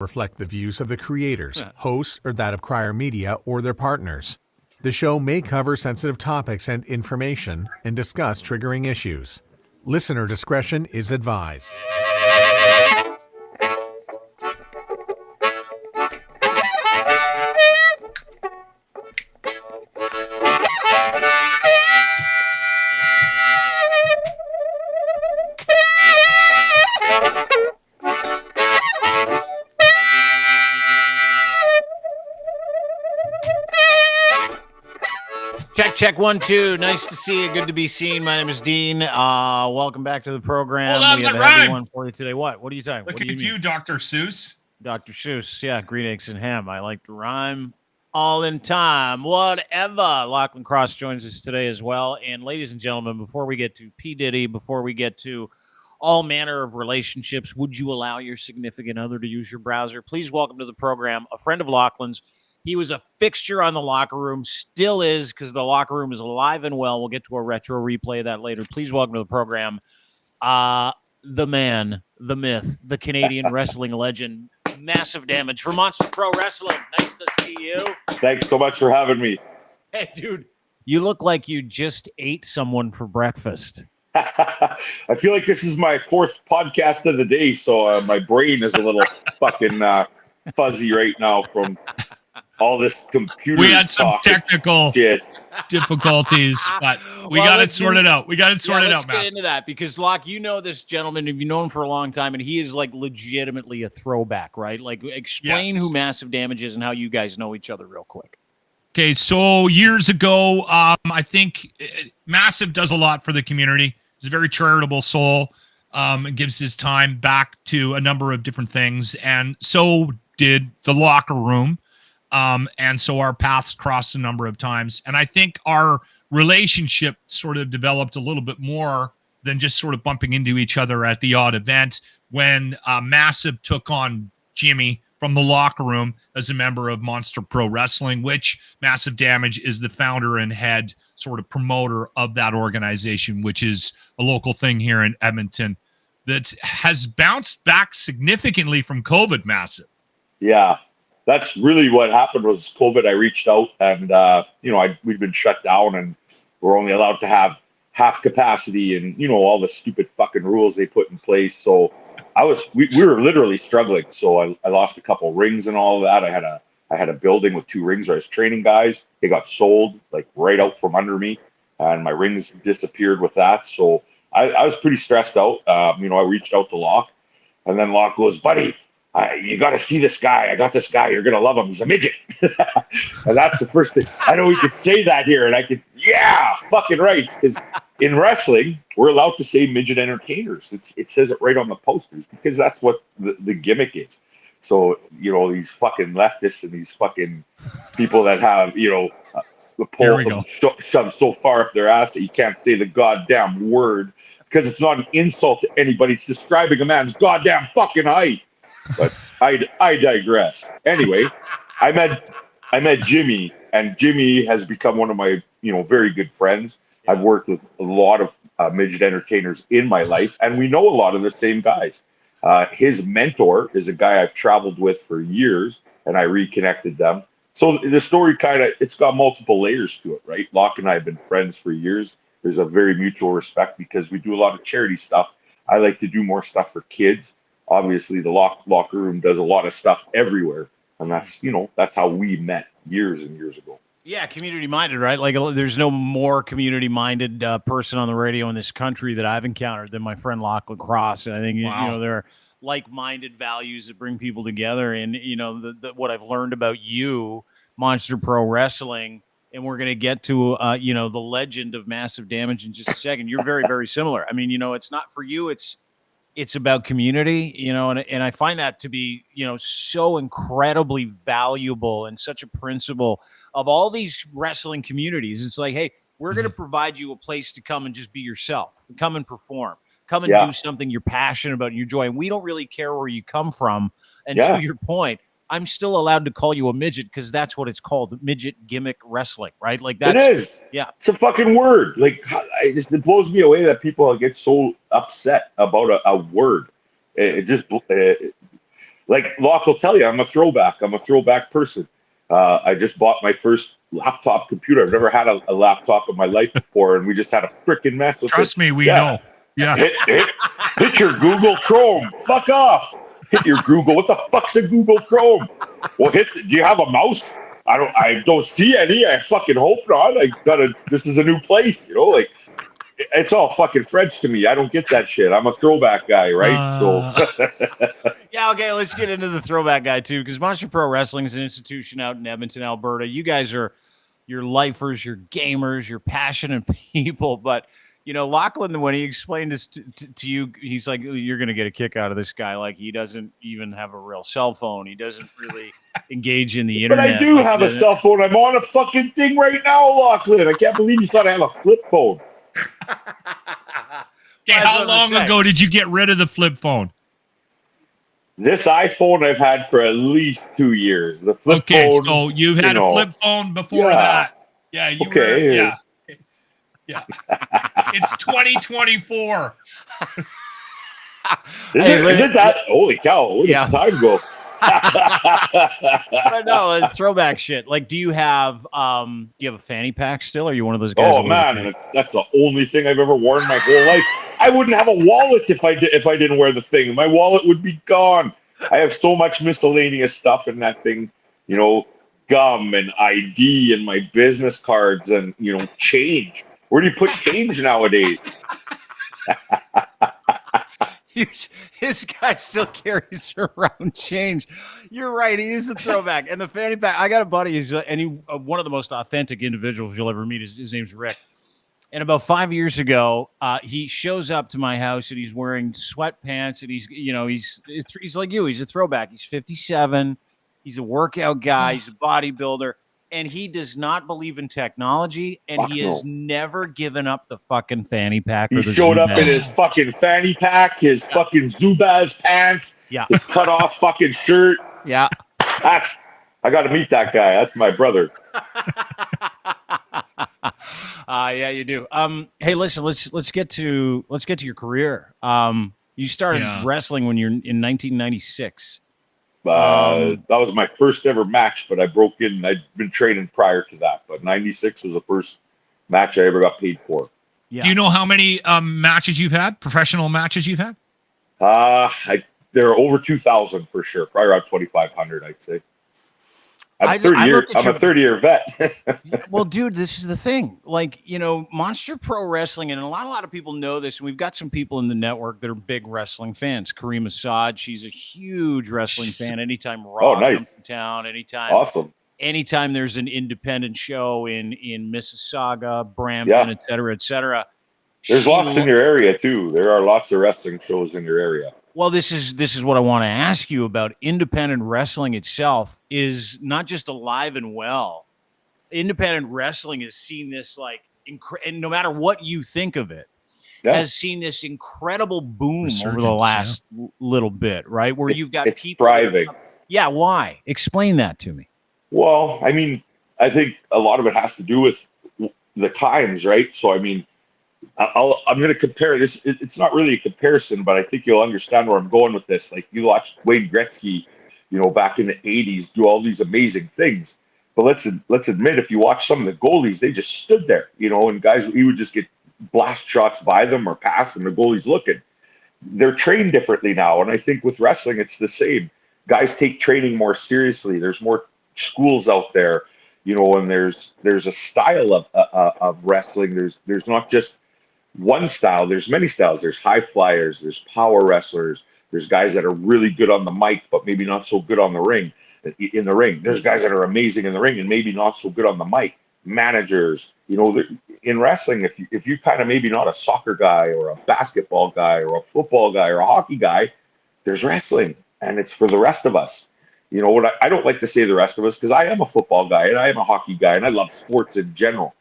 reflect the views of the creators, hosts, or that of Crier Media or their partners. The show may cover sensitive topics and information and discuss triggering issues. Listener discretion is advised. Check 1 2. Nice to see you. Good to be seen. My name is Dean. Welcome back to the program. Hold on, we have a heavy one for you today. What are you talking? Look at you, Dr. Seuss. Dr. Seuss. Yeah, green eggs and ham. I like to rhyme all in time. Whatever. Lochlin Cross joins us today as well. And ladies and gentlemen, before we get to P-Diddy, before we get to all manner of relationships, would you allow your significant other to use your browser? Please welcome to the program a friend of Lochlin's. He was a fixture on the locker room, still is, because the locker lang is alive and well. We'll get to a retro replay of that later. Please welcome to the program the man, the myth, the Canadian wrestling legend, Massive Damage for Monster Pro Wrestling. Nice to see you. Thanks so much for having me. Hey, dude, you look like you just ate someone for breakfast. I feel like this is my fourth podcast of the day, so my brain is a little fucking fuzzy right now from all this computer. We had some technical difficulties, but we got it sorted out. Let's get into that because, Locke, you know this gentleman. You've known him for a long time, and he is like legitimately a throwback, right? Like, explain who Massive Damage is and how you guys know each other real quick. Okay, so years ago, I think Massive does a lot for the community. He's a very charitable soul. Gives his time back to a number of different things, and so did the locker room. And so our paths crossed a number of times. And I think our relationship sort of developed a little bit more than just sort of bumping into each other at the odd event when Massive took on Jimmy from the locker room as a member of Monster Pro Wrestling, which Massive Damage is the founder and head sort of promoter of that organization, which is a local thing here in Edmonton that has bounced back significantly from COVID, Massive. Yeah. That's really what happened was COVID. I reached out and, we'd been shut down and we're only allowed to have half capacity and, all the stupid fucking rules they put in place. So we were literally struggling. So I lost a couple rings and all of that. I had a building with 2 rings where I was training guys. They got sold like right out from under me and my rings disappeared with that. So I was pretty stressed out. I reached out to Locke and then Locke goes, buddy, you got to see this guy. I got this guy. You're going to love him. He's a midget. And that's the first thing. I know we could say that here. And I could, fucking right. Because in wrestling, we're allowed to say midget entertainers. It says it right on the posters because that's what the gimmick is. So, these fucking leftists and these fucking people that have, the pole shoved so far up their ass that you can't say the goddamn word because it's not an insult to anybody. It's describing a man's goddamn fucking height. But I digress. Anyway, I met Jimmy, and Jimmy has become one of my very good friends. I've worked with a lot of midget entertainers in my life, and we know a lot of the same guys. His mentor is a guy I've traveled with for years, and I reconnected them. So the story it's got multiple layers to it, right? Locke and I have been friends for years. There's a very mutual respect because we do a lot of charity stuff. I like to do more stuff for kids. Obviously, the locker room does a lot of stuff everywhere, and that's how we met years and years ago. Yeah, community-minded, right? Like, there's no more community-minded person on the radio in this country that I've encountered than my friend Lochlin Cross. And I think there are like-minded values that bring people together. And what I've learned about you, Monster Pro Wrestling, and we're going to get to the legend of Massive Damage in just a second. You're very, very similar. I mean, it's not for you. It's about community, and I find that to be, so incredibly valuable and such a principle of all these wrestling communities. It's like, hey, we're going to provide you a place to come and just be yourself, come and perform, come and do something you're passionate about and you enjoy. And we don't really care where you come from. And to your point, I'm still allowed to call you a midget because that's what it's called, midget gimmick wrestling, right? Like that's it is. Yeah, it's a fucking word. Like it blows me away that people get so upset about a word. It just like Locke will tell you, I'm a throwback person. I just bought my first laptop computer. I've never had a laptop in my life before, and we just had a freaking mess with it. Trust me, we know. Yeah. Hit your Google Chrome. Fuck off. Hit your Google. What the fuck's a Google Chrome? Well, do you have a mouse? I don't see any. I fucking hope not. This is a new place, you know, like it's all fucking French to me. I don't get that shit. I'm a throwback guy, right? Yeah, okay, let's get into the throwback guy too, because Monster Pro Wrestling is an institution out in Edmonton, Alberta. You guys are your lifers, your gamers, your passionate people, but you know, Lochlin, when he explained this to you, he's like, you're going to get a kick out of this guy. Like, he doesn't even have a real cell phone. He doesn't really engage in the internet. But I do have a cell phone. I'm on a fucking thing right now, Lochlin. I can't believe you thought I have a flip phone. Okay, how long ago did you get rid of the flip phone? This iPhone I've had for at least 2 years. The flip phone. Okay, so you've had a flip phone before that. Yeah, you were, yeah. Yeah. It's 2024. Isn't that? Holy cow. Where did time go? But no, throwback shit. Like, do you have a fanny pack still? Are you one of those guys? Oh man, that's the only thing I've ever worn my whole life. I wouldn't have a wallet if I didn't wear the thing. My wallet would be gone. I have so much miscellaneous stuff in that thing, you know, gum and ID and my business cards and, you know, change. Where do you put change nowadays? His guy still carries around change. You're right. He is a throwback. And the fanny pack, I got a buddy. He's one of the most authentic individuals you'll ever meet. His name's Rick. And about 5 years ago, he shows up to my house and he's wearing sweatpants and he's like you. He's a throwback. He's 57. He's a workout guy. He's a bodybuilder. And he does not believe in technology, and he has never given up the fucking fanny pack. He showed up in his fucking fanny pack, his fucking Zubaz pants, his cut off fucking shirt. Yeah, I got to meet that guy. That's my brother. Yeah, you do. Hey, listen, let's get to your career. You started wrestling when you're in 1996. That was my first ever match, but I broke in. I'd been training prior to that, but 96 was the first match I ever got paid for. Yeah. Do you know how many matches you've had, professional matches you've had? There are over 2,000 for sure. Probably around 2,500, I'd say. I'm a 30-year vet. Well, dude, this is the thing. Like, you know, Monster Pro Wrestling, and a lot of people know this, and we've got some people in the network that are big wrestling fans. Kareem Assad, she's a huge wrestling fan. Anytime Raw comes to town, anytime there's an independent show in Mississauga, Brampton, et cetera. There's lots in your area too. There are lots of wrestling shows in your area. Well, this is what I want to ask you about. Independent wrestling itself is not just alive and well. Independent wrestling has seen this and no matter what you think of it, has seen this incredible boom over the last little bit, right? Where you've got people thriving. Why? Explain that to me. Well, I mean, I think a lot of it has to do with the times, right? So, I mean, I'm going to compare this. It's not really a comparison, but I think you'll understand where I'm going with this. Like, you watched Wayne Gretzky, you know, back in the 80s do all these amazing things. But let's admit, if you watch some of the goalies, they just stood there, you know, and guys, he would just get blast shots by them or pass, and the goalie's looking. They're trained differently now, and I think with wrestling, it's the same. Guys take training more seriously. There's more schools out there, you know, and there's a style of wrestling. There's not just one style. There's many styles. There's high flyers. There's power wrestlers. There's guys that are really good on the mic, but maybe not so good on the ring. In the ring, there's guys that are amazing in the ring and maybe not so good on the mic. Managers, you know, in wrestling, if you kind of maybe not a soccer guy or a basketball guy or a football guy or a hockey guy, there's wrestling, and it's for the rest of us. You know what? I don't like to say the rest of us because I am a football guy and I am a hockey guy and I love sports in general.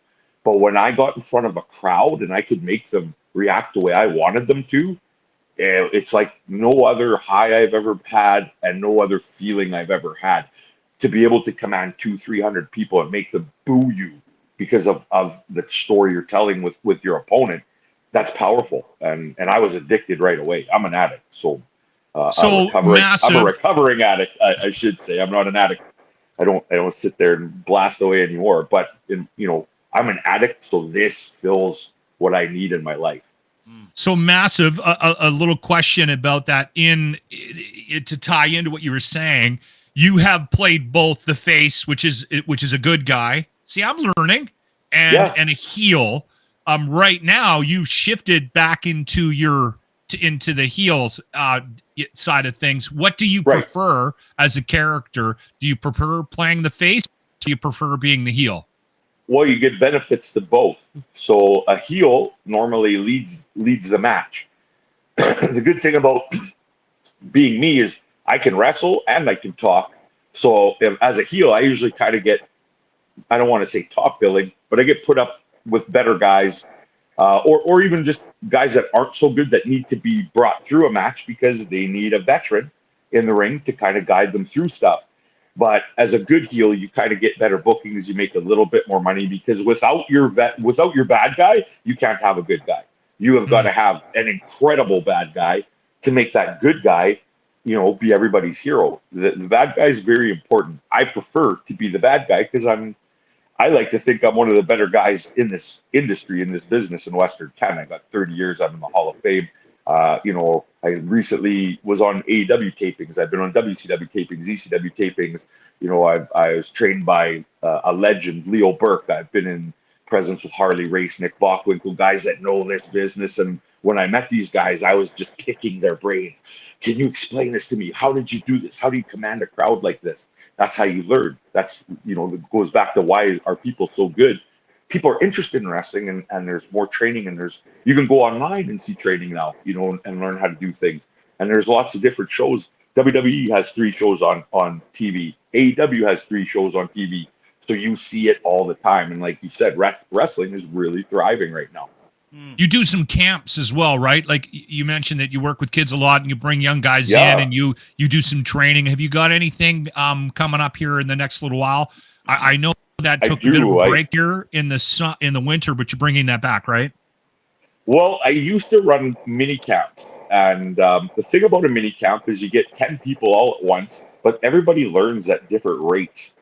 But when I got in front of a crowd and I could make them react the way I wanted them to, it's like no other high I've ever had and no other feeling I've ever had to be able to command 200-300 people and make them boo you because of the story you're telling with your opponent. That's powerful. And I was addicted right away. I'm an addict. So Massive. I'm a recovering addict. I should say I'm not an addict. I don't sit there and blast away anymore. But I'm an addict, so this fills what I need in my life. So Massive. A little question about that to tie into what you were saying. You have played both the face, which is a good guy. See, I'm learning, and a heel. Right now, you shifted back into the heels side of things. What do you prefer as a character? Do you prefer playing the face? Or do you prefer being the heel? Well, you get benefits to both. So a heel normally leads the match. The good thing about being me is I can wrestle and I can talk. So as a heel, I usually kind of get, I don't want to say top billing, but I get put up with better guys, or even just guys that aren't so good that need to be brought through a match because they need a veteran in the ring to kind of guide them through stuff. But as a good heel, you kind of get better bookings. You make a little bit more money because without your bad guy, you can't have a good guy. You have got to have an incredible bad guy to make that good guy, be everybody's hero. The bad guy is very important. I prefer to be the bad guy because I like to think I'm one of the better guys in this industry, in this business in Western Canada. I got 30 years. I'm in the Hall of Fame. I recently was on AEW tapings. I've been on WCW tapings, ECW tapings. I was trained by a legend, Leo Burke. I've been in presence with Harley Race, Nick Bockwinkel, guys that know this business. And when I met these guys, I was just kicking their brains. Can you explain this to me? How did you do this? How do you command a crowd like this? That's how you learn. That's, it goes back to why are people so good? People are interested in wrestling, and there's more training, and you can go online and see training now, and learn how to do things. And there's lots of different shows. WWE has 3 shows on TV. AEW has 3 shows on TV. So you see it all the time. And like you said, wrestling is really thriving right now. You do some camps as well, right? Like you mentioned that you work with kids a lot and you bring young guys in and you do some training. Have you got anything coming up here in the next little while? I know that took a bit of a break here in the winter, but you're bringing that back, right? Well, I used to run mini camps. And the thing about a mini camp is you get 10 people all at once, but everybody learns at different rates.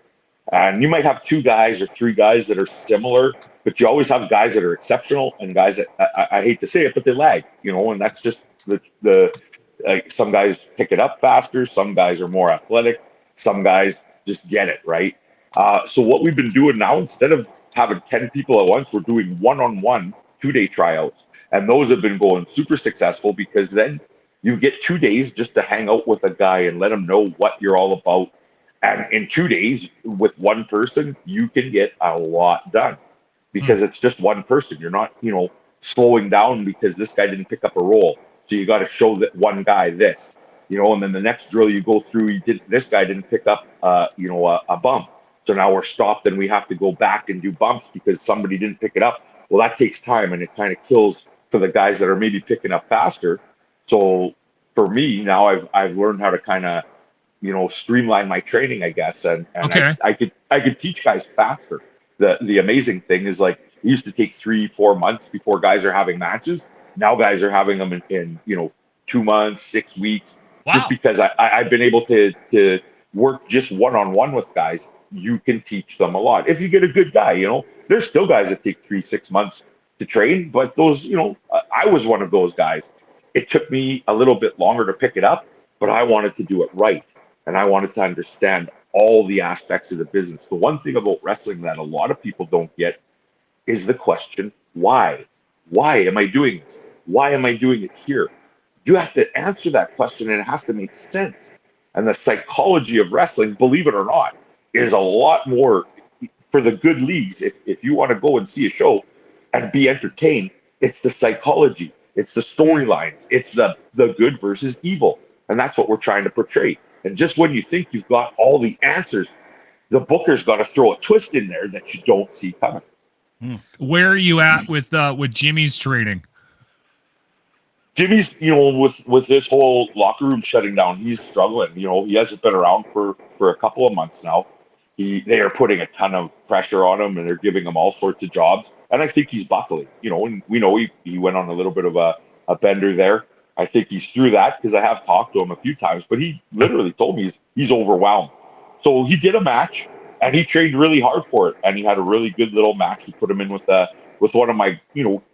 And you might have 2 guys or 3 guys that are similar, but you always have guys that are exceptional and guys that I hate to say it, but they lag, and that's just some guys pick it up faster. Some guys are more athletic. Some guys just get it, right? So what we've been doing now, instead of having 10 people at once, we're doing one-on-one 2-day tryouts. And those have been going super successful because then you get 2 days just to hang out with a guy and let him know what you're all about. And in 2 days with one person, you can get a lot done because it's just one person. You're not, slowing down because this guy didn't pick up a roll. So you got to show that one guy this, and then the next drill you go through, this guy didn't pick up, a bump. So now we're stopped and we have to go back and do bumps because somebody didn't pick it up. Well, that takes time and it kind of kills for the guys that are maybe picking up faster. So for me now, I've learned how to kind of, streamline my training, I guess, and okay. I could teach guys faster. The amazing thing is, like, it used to take 3-4 months before guys are having matches. Now guys are having them in 2 months, 6 weeks. Wow. Just because I've been able to work just one-on-one with guys. You can teach them a lot if you get a good guy. There's still guys that take 3-6 months to train, but those, I was one of those guys. It took me a little bit longer to pick it up, but I wanted to do it right. And I wanted to understand all the aspects of the business. The one thing about wrestling that a lot of people don't get is the question, why? Why am I doing this? Why am I doing it here? You have to answer that question, and it has to make sense. And the psychology of wrestling, believe it or not, is a lot more for the good leagues. If you want to go and see a show and be entertained, it's the psychology, it's the storylines, it's the good versus evil. And that's what we're trying to portray. And just when you think you've got all the answers, the booker's got to throw a twist in there that you don't see coming. Where are you at with Jimmy's training? Jimmy's, with this whole locker room shutting down, he's struggling. He hasn't been around for a couple of months now. They are putting a ton of pressure on him, and they're giving him all sorts of jobs. And I think he's buckling. And we know he went on a little bit of a bender there. I think he's through that because I have talked to him a few times, but he literally told me he's overwhelmed. So he did a match and he trained really hard for it. And he had a really good little match. We put him in with one of my,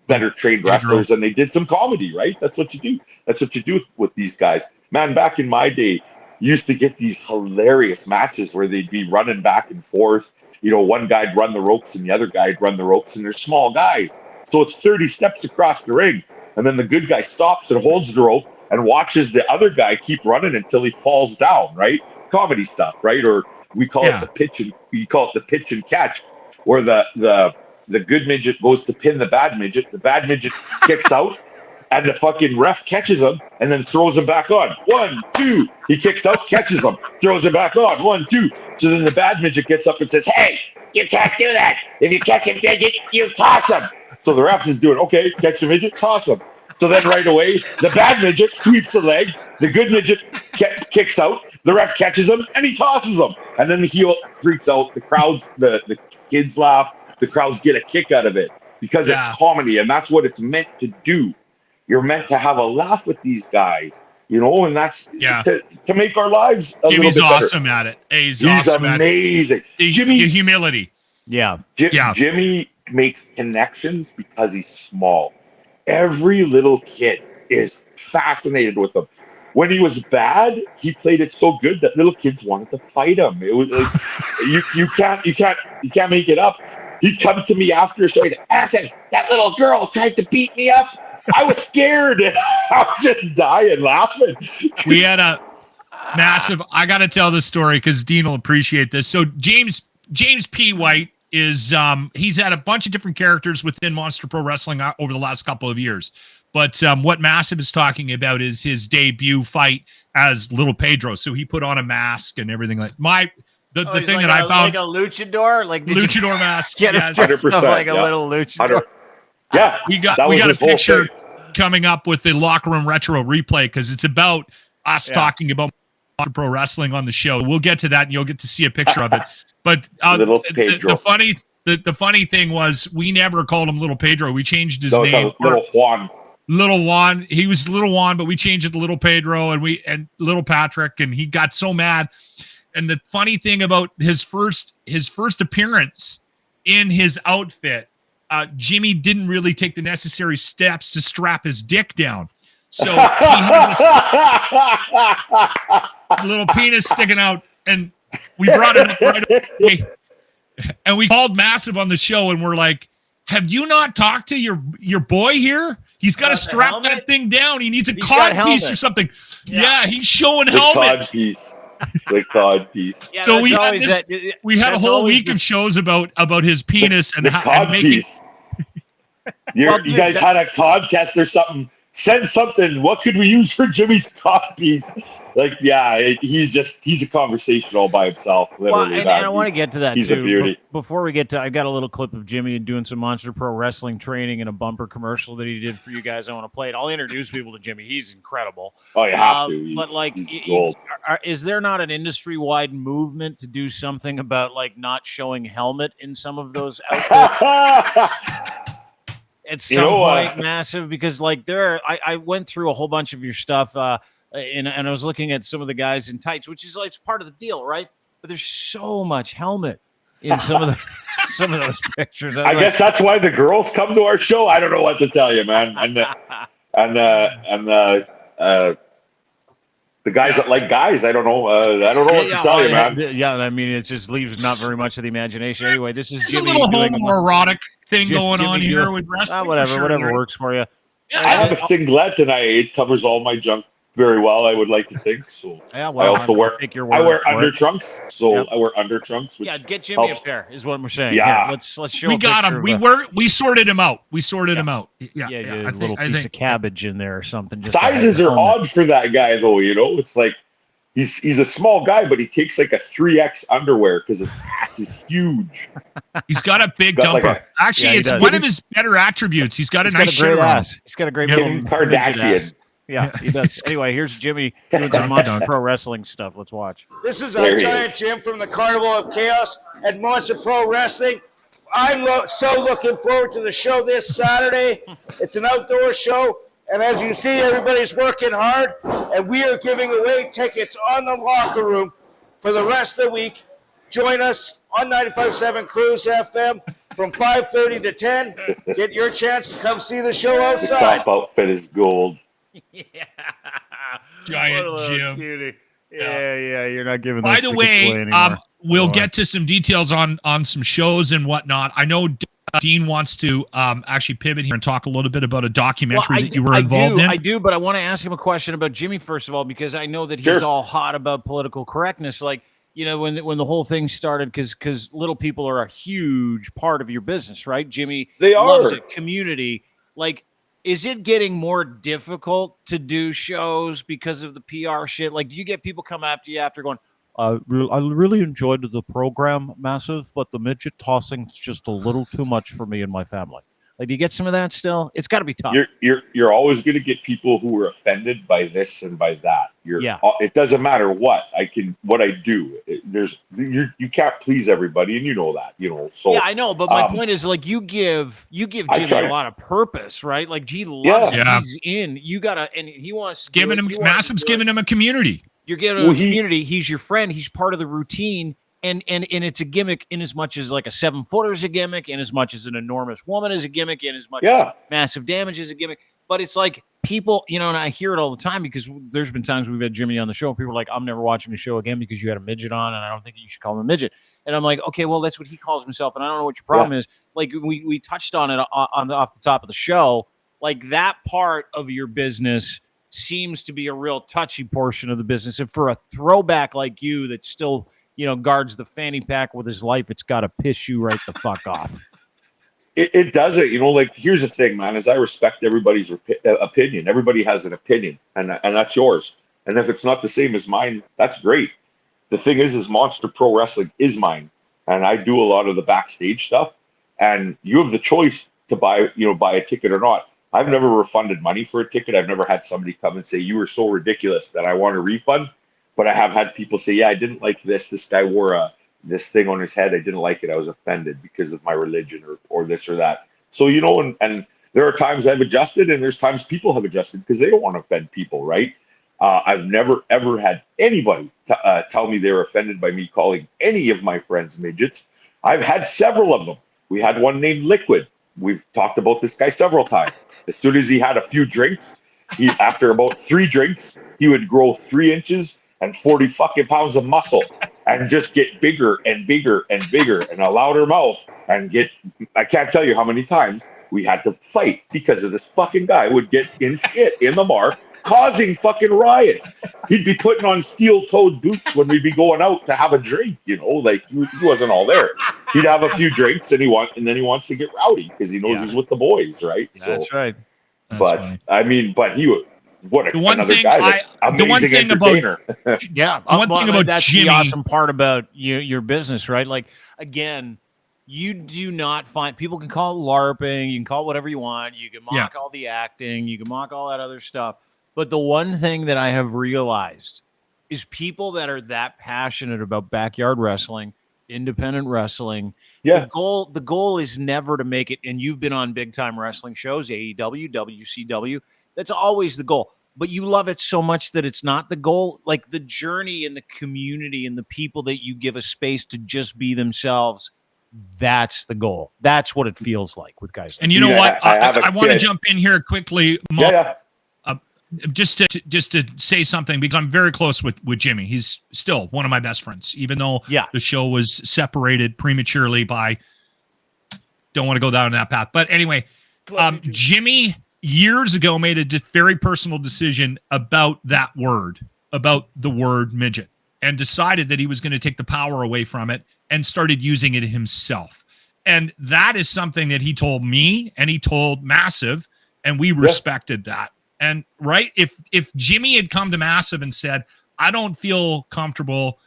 better trained wrestlers, and they did some comedy, right? That's what you do. That's what you do with these guys. Man, back in my day, you used to get these hilarious matches where they'd be running back and forth. One guy'd run the ropes and the other guy'd run the ropes, and they're small guys. So it's 30 steps across the ring. And then the good guy stops and holds the rope and watches the other guy keep running until he falls down, right? Comedy stuff, right? Or we call it the pitch and catch, where the good midget goes to pin the bad midget. The bad midget kicks out, and the fucking ref catches him and then throws him back on. 1, 2. He kicks out, catches him, throws him back on. 1, 2. So then the bad midget gets up and says, "Hey, you can't do that. If you catch a midget, you toss him." So the ref is doing, okay, catch a midget, toss him. So then right away, the bad midget sweeps the leg. The good midget kicks out. The ref catches him and he tosses him. And then the heel freaks out. The crowds, the kids laugh. The crowds get a kick out of it because it's comedy, and that's what it's meant to do. You're meant to have a laugh with these guys, and that's to make our lives a Jimmy's little bit awesome better. At it. He's awesome amazing. At it. Jimmy, the humility. Yeah. Jimmy makes connections because he's small. Every little kid is fascinated with him. When he was bad, he played it so good that little kids wanted to fight him. It was like you can't make it up. He'd come to me after a show. I said, "That little girl tried to beat me up. I was scared." I was just dying laughing. We had a massive. I got to tell this story because Dean will appreciate this. So James P. White is he's had a bunch of different characters within Monster Pro Wrestling over the last couple of years. But what Massive is talking about is his debut fight as Little Pedro. So he put on a mask and everything like the thing like that I found, like a luchador, like luchador mask. Get yes. 100%, like a little luchador. Yeah, we got a picture coming up with the Locker Room Retro replay because it's about us talking about pro wrestling on the show. We'll get to that, and you'll get to see a picture of it. But the funny thing was we never called him Little Pedro. We changed his name. Little Juan. Little Juan. He was Little Juan, but we changed it to Little Pedro and Little Patrick, and he got so mad. And the funny thing about his first appearance in his outfit, Jimmy didn't really take the necessary steps to strap his dick down. So he had this little penis sticking out, and we brought him up right away. And we called Massive on the show, and we're like, "Have you not talked to your boy here? He's got to strap that thing down. He needs a cod piece or something." Yeah, he's showing helmet. The cod piece. Yeah, so we had a whole week of shows about his penis and the cod piece. You guys had a contest or something. Send something. What could we use for Jimmy's cod piece? Like, he's a conversation all by himself. Literally, and I want to get to that he's too. A beauty. Before we get to, I've got a little clip of Jimmy doing some Monster Pro Wrestling training in a bumper commercial that he did for you guys. I want to play it. I'll introduce people to Jimmy. He's incredible. Oh, you have to. But like, is there not an industry-wide movement to do something about like not showing helmet in some of those outfits? At some point, Massive, because like I went through a whole bunch of your stuff, and I was looking at some of the guys in tights, which is like it's part of the deal, right? But there's so much helmet in some of those pictures. I guess that's why the girls come to our show. I don't know what to tell you, man. And the guys that like guys, I don't know. I don't know what to tell you, man. Yeah, I mean, it just leaves not very much of the imagination. Anyway, this is Jimmy. There's a little homoerotic thing going on here with wrestling. Whatever works for you. Yeah, I have a singlet, and it covers all my junk very well. I would like to think so. Yeah, well, I also wear under trunks, so I wear under trunks. Which get Jimmy a pair is what we're saying. Yeah, let's show. We got him. We sorted him out. We sorted him out. Yeah, a little piece of cabbage in there or something. Sizes are odd for that guy, though. It's like he's a small guy, but he takes like a 3X underwear because his ass is huge. He's got a big dumper. Actually, it's one of his better attributes. He's got a nice great ass. He's got a great Kardashian. Yeah, he does. Anyway, here's Jimmy doing some Monster Pro Wrestling stuff. Let's watch. This is Giant Jim from the Carnival of Chaos at Monster Pro Wrestling. I'm so looking forward to the show this Saturday. It's an outdoor show, And as you see, everybody's working hard, and we are giving away tickets on the Locker Room for the rest of the week. Join us on 95.7 Cruise FM from 5:30 to 10. Get your chance to come see the show The outside. cop outfit is gold. Yeah. Giant What a little Jim. cutie. Yeah. You're not giving. By those the tickets way, away anymore. we'll get to some details on some shows and whatnot. I know Dean wants to actually pivot here and talk a little bit about a documentary that you were involved in. I do, but I want to ask him a question about Jimmy first of all, because I know that he's all hot about political correctness. Like, you know, when the whole thing started, because little people are a huge part of your business, right? Jimmy loves it. Community. Like, is it getting more difficult to do shows because of the PR shit? Like, do you get people come up to you after going, I really enjoyed the program, Massive, but the midget tossing is just a little too much for me and my family. Like, do you get some of that still? It's got to be tough. You're always going to get people who are offended by this and by that. It doesn't matter what I do. You can't please everybody, and you know that. You know. So yeah, I know, but my point is, like, you give Jimmy a lot of purpose, right? Like, he loves it. He's in. You gotta, and he wants giving him Massive's giving him a community. You're giving him a community. He's your friend. He's part of the routine. And it's a gimmick in as much as like a 7-footer is a gimmick, in as much as an enormous woman is a gimmick, in as much as massive damage is a gimmick. But it's like people, you know, and I hear it all the time because there's been times we've had Jimmy on the show and people are like, I'm never watching the show again because you had a midget on and I don't think you should call him a midget. And I'm like, okay, well, that's what he calls himself. And I don't know what your problem is. Like we touched on it off the top of the show. Like that part of your business seems to be a real touchy portion of the business. And for a throwback like you that still, you know, guards the fanny pack with his life, it's got to piss you right the fuck off. It doesn't, you know, like, here's the thing, man, is I respect everybody's opinion. Everybody has an opinion, and that's yours. And if it's not the same as mine, that's great. The thing is Monster Pro Wrestling is mine, and I do a lot of the backstage stuff, and you have the choice to buy a ticket or not. I've never refunded money for a ticket. I've never had somebody come and say, you were so ridiculous that I want a refund. But I have had people say, yeah, I didn't like this. This guy wore this thing on his head. I didn't like it. I was offended because of my religion or this or that. So, you know, and there are times I've adjusted and there's times people have adjusted because they don't want to offend people, right? I've never, ever had anybody tell me they were offended by me calling any of my friends midgets. I've had several of them. We had one named Liquid. We've talked about this guy several times. As soon as he had a few drinks, after about 3 drinks, he would grow 3 inches and 40 fucking pounds of muscle and just get bigger and bigger and bigger and a louder mouth and I can't tell you how many times we had to fight because of this fucking guy would get in shit in the bar, causing fucking riots. He'd be putting on steel-toed boots when we'd be going out to have a drink, you know, like he wasn't all there. He'd have a few drinks and then he wants to get rowdy because he knows he's with the boys, right? That's right. That's funny. I mean, but he would. What another guy that's amazing the one thing entertainer. About that's Jimmy. The awesome part about your business, right? Like, again, you do not find people can call it LARPing, you can call it whatever you want, you can mock all the acting, you can mock all that other stuff. But the one thing that I have realized is people that are that passionate about backyard wrestling, independent wrestling. The goal is never to make it. And you've been on big time wrestling shows, AEW, WCW. That's always the goal. But you love it so much that it's not the goal. Like the journey and the community and the people that you give a space to just be themselves. That's the goal. That's what it feels like with guys. And you know what? I want to jump in here quickly. Just to say something, because I'm very close with Jimmy. He's still one of my best friends, even though the show was separated prematurely by, don't want to go down that path. But anyway, Jimmy years ago made a very personal decision about that word, about the word midget, and decided that he was going to take the power away from it and started using it himself. And that is something that he told me and he told Massive, and we respected that. And right, if Jimmy had come to Massive and said, I don't feel comfortable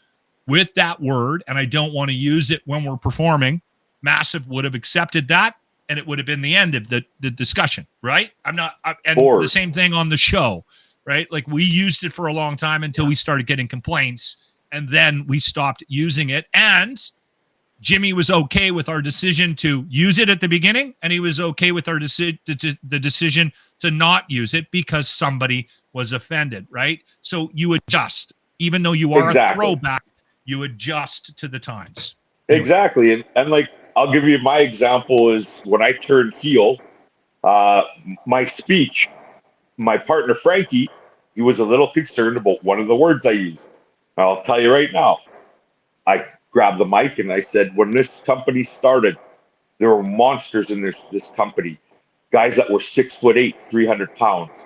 with that word and I don't want to use it when we're performing, Massive would have accepted that and it would have been the end of the discussion, right? The same thing on the show, right? Like we used it for a long time until we started getting complaints and then we stopped using it. And Jimmy was okay with our decision to use it at the beginning, and he was okay with our the decision to not use it because somebody was offended, right? So you adjust. Even though you are a throwback, you adjust to the times. Exactly. And like, I'll give you my example is when I turned heel, my speech, my partner, Frankie, he was a little concerned about one of the words I used. I'll tell you right now, I grabbed the mic and I said, when this company started, there were monsters in this company, guys that were 6'8", 300 pounds,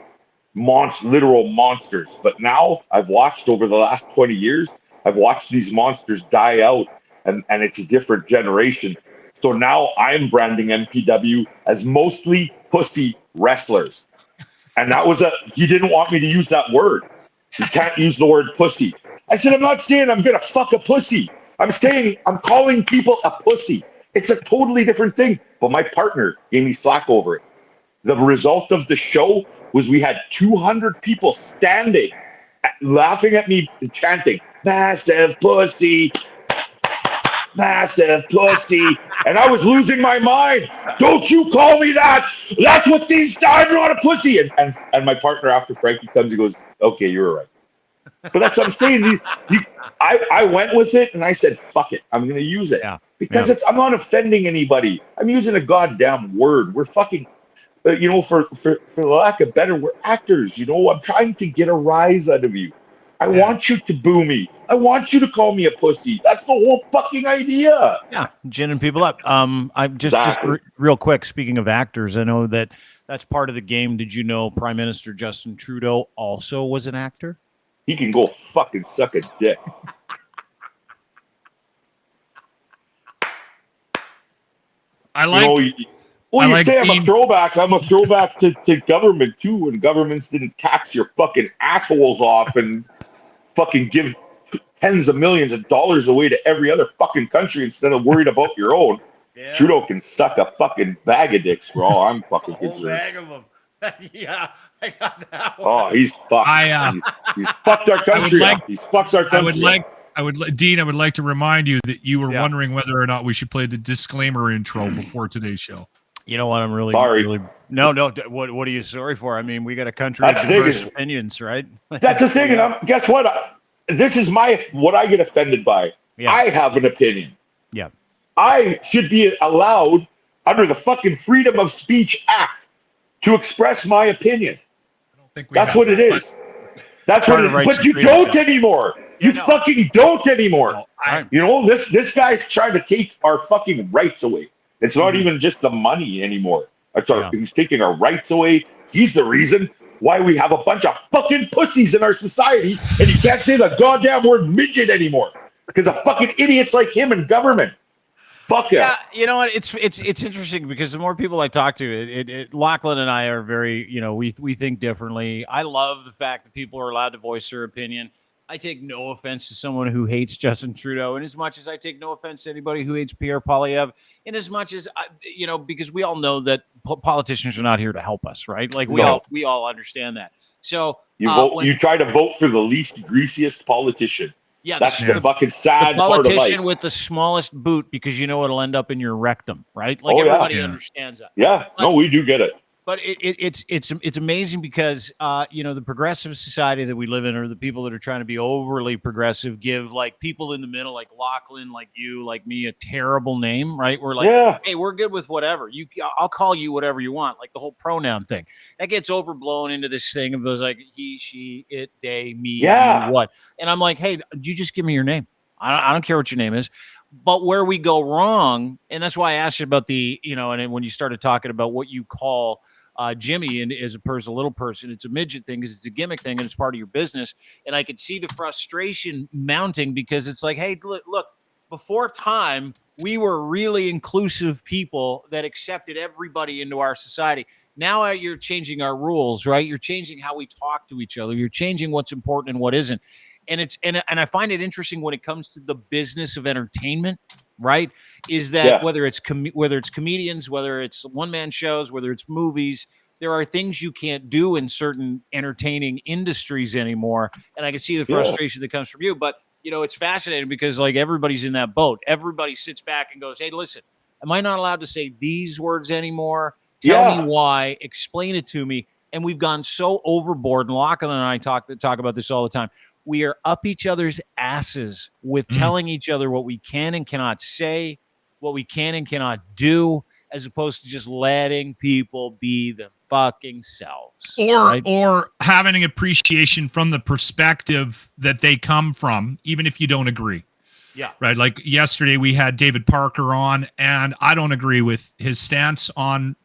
literal monsters. But now I've watched over the last 20 years, I've watched these monsters die out, and it's a different generation. So now I'm branding MPW as mostly pussy wrestlers. And he didn't want me to use that word. You can't use the word pussy. I said, I'm not saying I'm going to fuck a pussy. I'm saying I'm calling people a pussy. It's a totally different thing. But my partner gave me slack over it. The result of the show was we had 200 people standing, laughing at me and chanting, massive pussy, massive pussy. And I was losing my mind. Don't you call me that. That's what I'm not a pussy. And my partner, after Frankie comes, he goes, okay, you were right. But that's what I'm saying. I went with it and I said, fuck it. I'm going to use it. Yeah. Because I'm not offending anybody. I'm using a goddamn word. We're fucking, for the lack of better, we're actors. I'm trying to get a rise out of you. I want you to boo me. I want you to call me a pussy. That's the whole fucking idea. Yeah, ginning people up. I'm just real quick. Speaking of actors, I know that's part of the game. Did you know Prime Minister Justin Trudeau also was an actor? He can go fucking suck a dick. You say I'm a throwback. I'm a throwback to government too, when governments didn't tax your fucking assholes off and fucking give tens of millions of dollars away to every other fucking country instead of worried about your own. Yeah. Trudeau can suck a fucking bag of dicks for all I'm fucking concerned. Bag of them. Yeah, I got that one. Oh, he's fucked. He's fucked our country up. He's fucked our country. Dean, I would like to remind you that you were wondering whether or not we should play the disclaimer intro before today's show. You know what? I'm really sorry. No. What are you sorry for? I mean, we got a country of diverse opinions, right? That's the thing. And guess what? This is what I get offended by. Yeah. I have an opinion. Yeah. I should be allowed under the fucking Freedom of Speech Act to express my opinion. I don't think that's what it is. That's what it is. But you don't anymore. You fucking don't anymore. This guy's trying to take our fucking rights away. It's not even just the money anymore. He's taking our rights away. He's the reason why we have a bunch of fucking pussies in our society, and you can't say the goddamn word midget anymore because of fucking idiots like him in government. Fuck yeah. You know what? It's interesting because the more people I talk to, Lochlin and I are very, we think differently. I love the fact that people are allowed to voice their opinion. I take no offense to someone who hates Justin Trudeau, in as much as I take no offense to anybody who hates Pierre Poilievre, in as much as because we all know that politicians are not here to help us, right? Like we all understand that. So you try to vote for the least greasiest politician. Yeah, that's the fucking sad part of life. Politician with the smallest boot, because it'll end up in your rectum, right? Like everybody understands that. Yeah, we do get it. But it's amazing because the progressive society that we live in, or the people that are trying to be overly progressive, give like people in the middle, like Lochlin, like you, like me, a terrible name, right? We're like, hey, we're good with whatever. I'll call you whatever you want, like the whole pronoun thing. That gets overblown into this thing of those like he, she, it, they, me, you, what. And I'm like, hey, you just give me your name. I don't care what your name is. But where we go wrong, and that's why I asked you about the, and when you started talking about what you call Jimmy and as a little person, it's a midget thing because it's a gimmick thing and it's part of your business. And I could see the frustration mounting because it's like, hey, look, before time, we were really inclusive people that accepted everybody into our society. Now you're changing our rules, right? You're changing how we talk to each other. You're changing what's important and what isn't. And I find it interesting when it comes to the business of entertainment, right? Is that whether it's comedians, whether it's one-man shows, whether it's movies, there are things you can't do in certain entertaining industries anymore. And I can see the frustration that comes from you. But it's fascinating because like everybody's in that boat. Everybody sits back and goes, hey, listen, am I not allowed to say these words anymore? Tell me why, explain it to me. And we've gone so overboard, and Lochlin and I talk about this all the time. We are up each other's asses with telling each other what we can and cannot say, what we can and cannot do, as opposed to just letting people be them fucking selves. Or having an appreciation from the perspective that they come from, even if you don't agree. Yeah. Right. Like yesterday we had David Parker on, and I don't agree with his stance on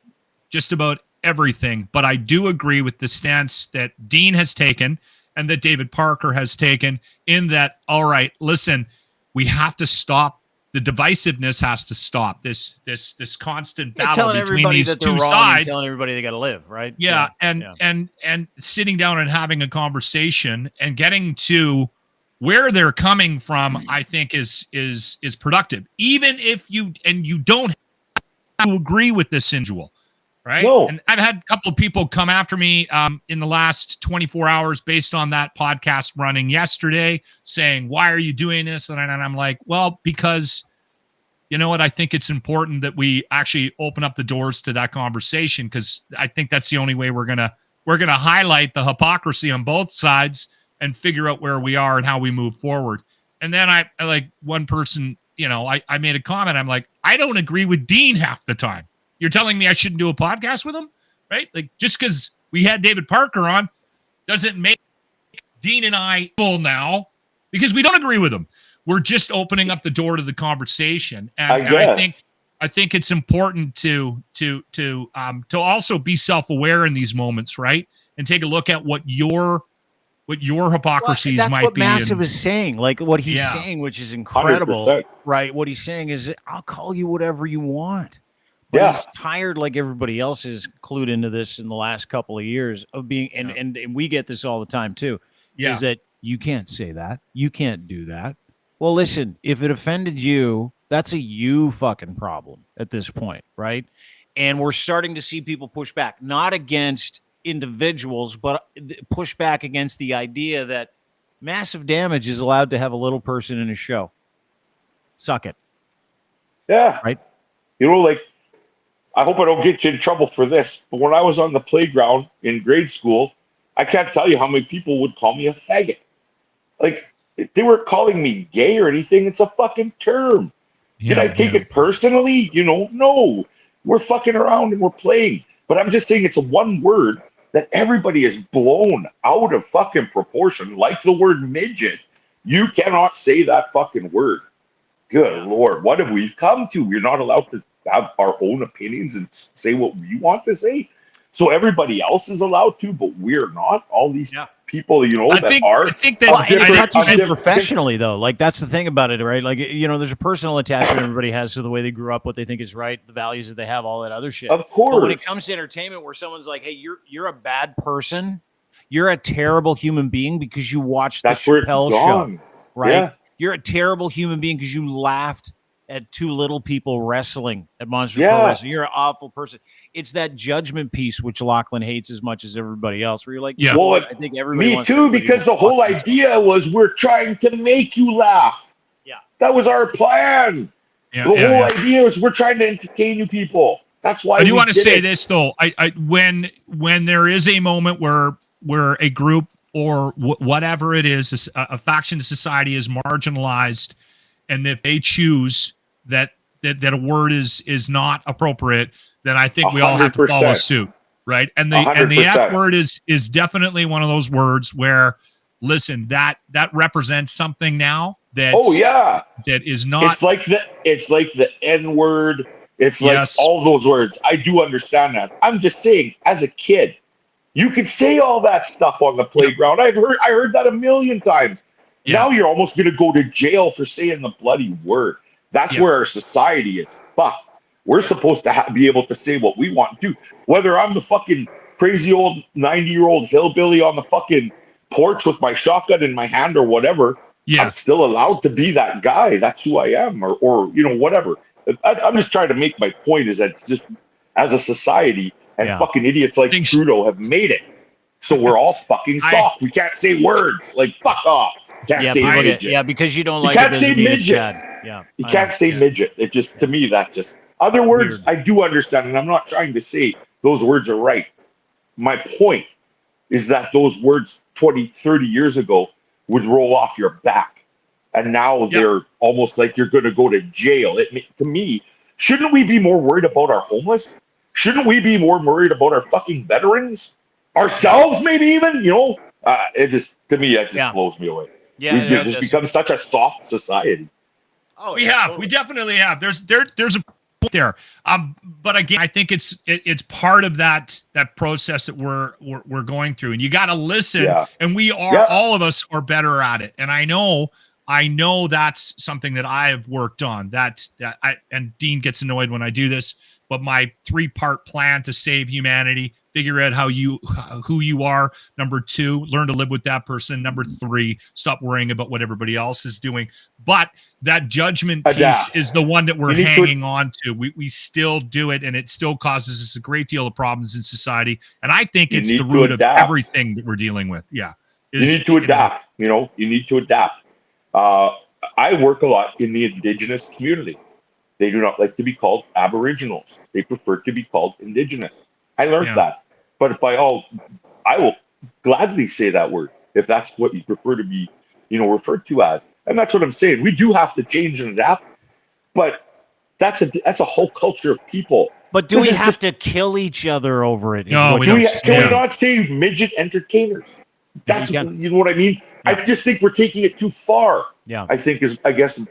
just about everything, but I do agree with the stance that Dean has taken and that David Parker has taken, in that, all right, listen, we have to stop. The divisiveness has to stop. This constant battle between these two sides. Telling everybody they got to live, right? Yeah, and sitting down and having a conversation and getting to where they're coming from, I think is productive. Even if you don't have to agree with this individual, right? No. And I've had a couple of people come after me in the last 24 hours based on that podcast running yesterday, saying, why are you doing this? And I'm like, well, because you know what? I think it's important that we actually open up the doors to that conversation, because I think that's the only way we're gonna highlight the hypocrisy on both sides and figure out where we are and how we move forward. And then I like one person, I made a comment. I'm like, I don't agree with Dean half the time. You're telling me I shouldn't do a podcast with him, right? Like, just because we had David Parker on doesn't make Dean and I full now, because we don't agree with him. We're just opening up the door to the conversation, and I think it's important to also be self-aware in these moments, right? And take a look at what your hypocrisies might be. That's what Massive is saying. Like what he's saying, which is incredible, 100%. right? What he's saying is, I'll call you whatever you want. But he's tired, like everybody else is clued into this in the last couple of years, of being, and we get this all the time too, is that you can't say that. You can't do that. Well, listen, if it offended you, that's a you fucking problem at this point, right? And we're starting to see people push back, not against individuals, but push back against the idea that Massive Damage is allowed to have a little person in a show. Suck it. Yeah. Right? Like, I hope I don't get you in trouble for this, but when I was on the playground in grade school, I can't tell you how many people would call me a faggot. Like, if they weren't calling me gay or anything, it's a fucking term. Did I take it personally? No. We're fucking around and we're playing. But I'm just saying it's a one word that everybody is blown out of fucking proportion, like the word midget. You cannot say that fucking word. Good Lord, what have we come to? We're not allowed to have our own opinions and say what we want to say. So everybody else is allowed to, but we're not. All these people, I think that touches you professionally, though. Like, that's the thing about it, right? Like, there's a personal attachment everybody has to the way they grew up, what they think is right, the values that they have, all that other shit. Of course. But when it comes to entertainment, where someone's like, hey, you're a bad person, you're a terrible human being because you watched the Chappelle show, right? Yeah. You're a terrible human being because you laughed at two little people wrestling at Monster Pro Wrestling. You're an awful person. It's that judgment piece which Lochlin hates as much as everybody else, where you're like, well, I think everybody me too, because the whole idea was we're trying to make you laugh. Yeah. That was our plan. The whole idea was we're trying to entertain you people. That's why I do want to say this, though. When there is a moment where a group or whatever it is, a faction of society is marginalized, and if they choose that a word is not appropriate, then I think we all have to follow suit, right? And the F word is definitely one of those words where, listen, that represents something now that that is not. It's like the N word. It's like all those words. I do understand that. I'm just saying, as a kid, you could say all that stuff on the playground. I heard that a million times. Yeah. Now you're almost going to go to jail for saying the bloody word. That's where our society is. Fuck. We're supposed to be able to say what we want to do. Whether I'm the fucking crazy old 90-year-old hillbilly on the fucking porch with my shotgun in my hand or whatever, I'm still allowed to be that guy. That's who I am, or whatever. I'm just trying to make my point is that it's just as a society and fucking idiots like Trudeau have made it. So we're all fucking soft. We can't say words. Like, fuck off. Can't say midget. Yeah, because you don't You like can't it say doesn't mean it's midget. bad. Yeah, You can't say midget. It just, to me, that just, other words Weird. I do understand, and I'm not trying to say those words are right. My point is that those words 20, 30 years ago would roll off your back. And now they're almost like you're going to go to jail. To me, shouldn't we be more worried about our homeless? Shouldn't we be more worried about our fucking veterans? Ourselves, maybe even, it just, to me, that just blows me away. Yeah, We've just become such a soft society. Oh, we definitely have. There's a point there. But again, I think it's part of that process that we're going through, and you got to listen. Yeah. And we are all of us are better at it. And I know that's something that I have worked on. And Dean gets annoyed when I do this. But my 3-part plan to save humanity: figure out who you are. Number 2, learn to live with that person. Number 3, stop worrying about what everybody else is doing. But that judgment piece is the one that we're hanging on to. We still do it, and it still causes us a great deal of problems in society. And I think it's the root of everything that we're dealing with. Yeah. You need to adapt. You need to adapt. I work a lot in the Indigenous community. They do not like to be called Aboriginals. They prefer to be called Indigenous. I learned that. But I will gladly say that word if that's what you prefer to be, referred to as. And that's what I'm saying. We do have to change and adapt, but that's a whole culture of people. But do we have to kill each other over it? No, can we not say midget entertainers? That's you know what I mean. Yeah. I just think we're taking it too far. Yeah, I think is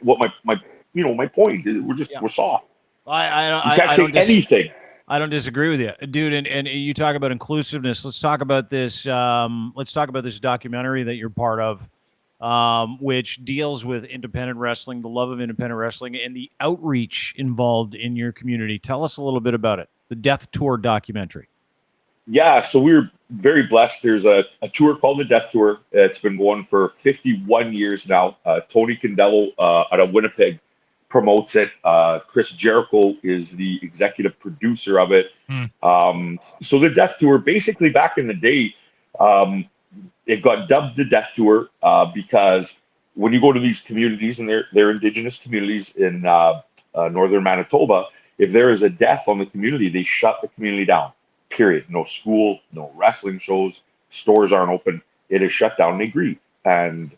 what my point is. We're soft. You can't say anything. I don't disagree with you, dude. And you talk about inclusiveness. Let's talk about this. Let's talk about this documentary that you're part of, which deals with independent wrestling, the love of independent wrestling, and the outreach involved in your community. Tell us a little bit about it. The Death Tour documentary. Yeah, so we're very blessed. There's a tour called the Death Tour. It's been going for 51 years now. Tony Condello out of Winnipeg promotes it. Chris Jericho is the executive producer of it. So the Death Tour, basically back in the day, it got dubbed the Death Tour because when you go to these communities, and they're Indigenous communities in northern Manitoba, if there is a death on the community, they shut the community down. Period. No school, no wrestling shows, stores aren't open. It is shut down. They grieve. And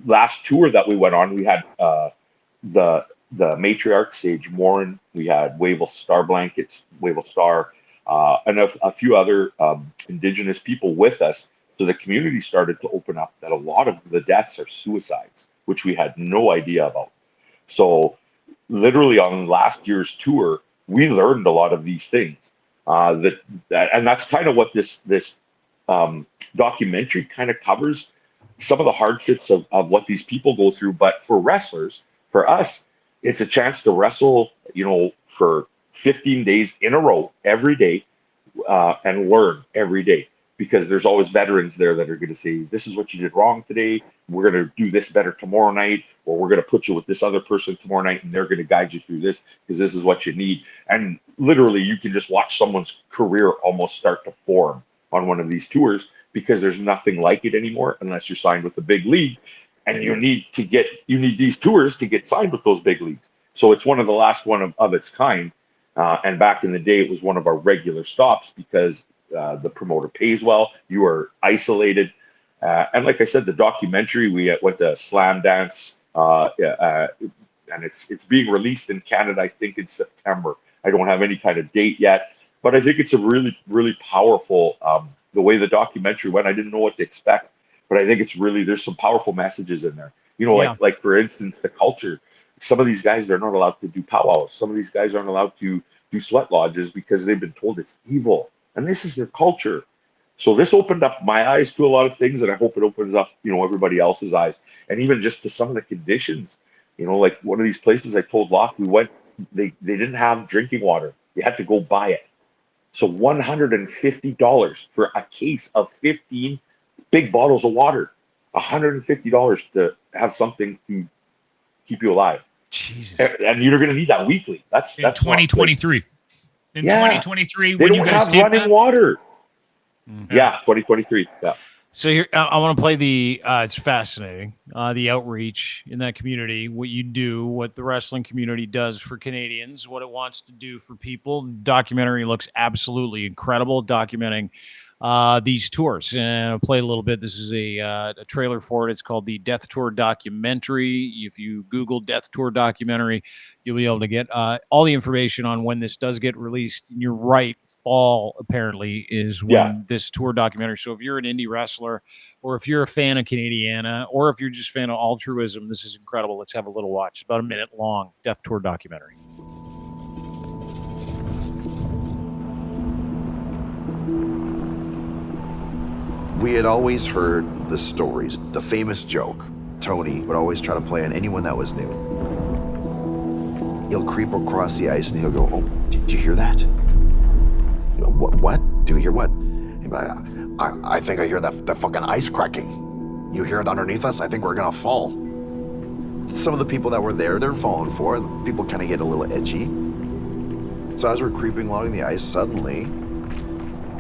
last tour that we went on, we had the matriarch Sage Morin, we had Wavell Star Blankets, Wavell Star, and a few other Indigenous people with us. So the community started to open up that a lot of the deaths are suicides, which we had no idea about. So literally on last year's tour, we learned a lot of these things. And that's kind of what this documentary kind of covers, some of the hardships of what these people go through. But for wrestlers, for us, it's a chance to wrestle, for 15 days in a row, every day, and learn every day. Because there's always veterans there that are going to say, this is what you did wrong today. We're going to do this better tomorrow night, or we're going to put you with this other person tomorrow night, and they're going to guide you through this because this is what you need. And literally, you can just watch someone's career almost start to form on one of these tours because there's nothing like it anymore unless you're signed with a big league, and you need these tours to get signed with those big leagues. So it's one of the last one of its kind. And back in the day, it was one of our regular stops because the promoter pays well. You are isolated. And like I said, the documentary, we went to Slam Dance, and it's being released in Canada, I think, in September. I don't have any kind of date yet, but I think it's a really, really powerful, the way the documentary went. I didn't know what to expect, but I think it's really, there's some powerful messages in there. Like for instance, the culture. Some of these guys, they're not allowed to do powwows. Some of these guys aren't allowed to do sweat lodges because they've been told it's evil. And this is their culture. So this opened up my eyes to a lot of things, and I hope it opens up, everybody else's eyes. And even just to some of the conditions, like one of these places I told Locke, we went, they didn't have drinking water. You had to go buy it. So $150 for a case of 15 big bottles of water. $150 to have something to keep you alive. Jesus. And you're going to need that weekly. That's 2023. In 2023, they when don't you guys have running water. Mm-hmm. Yeah, 2023. Yeah. So here, I want to play the. It's fascinating. The outreach in that community, what you do, what the wrestling community does for Canadians, what it wants to do for people. The documentary looks absolutely incredible, documenting these tours. And I'll play a little bit. This is a trailer for it. It's called the Death Tour Documentary. If you Google Death Tour Documentary, you'll be able to get all the information on when this does get released. And you're right. Fall apparently is when this tour documentary. So if you're an indie wrestler, or if you're a fan of Canadiana, or if you're just a fan of altruism, this is incredible. Let's have a little watch. It's about a minute long. Death Tour Documentary. We had always heard the stories, the famous joke. Tony would always try to play on anyone that was new. He'll creep across the ice and he'll go, "Oh, do you hear that? What? Do you hear what?" I think I hear that fucking ice cracking. You hear it underneath us? I think we're gonna fall. Some of the people that were there, they're falling for it. People kind of get a little itchy. So as we're creeping along the ice, suddenly,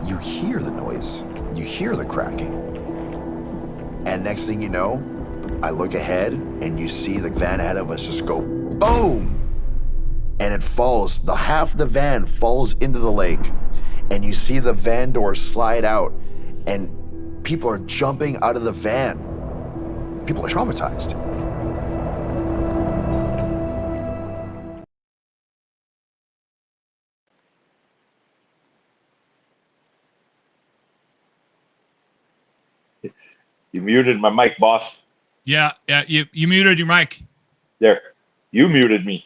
you hear the noise. You hear the cracking. And next thing you know, I look ahead and you see the van ahead of us just go boom. And it falls, half the van falls into the lake. And you see the van door slide out, and people are jumping out of the van. People are traumatized. You muted my mic, boss. Yeah, you muted your mic. There. You muted me.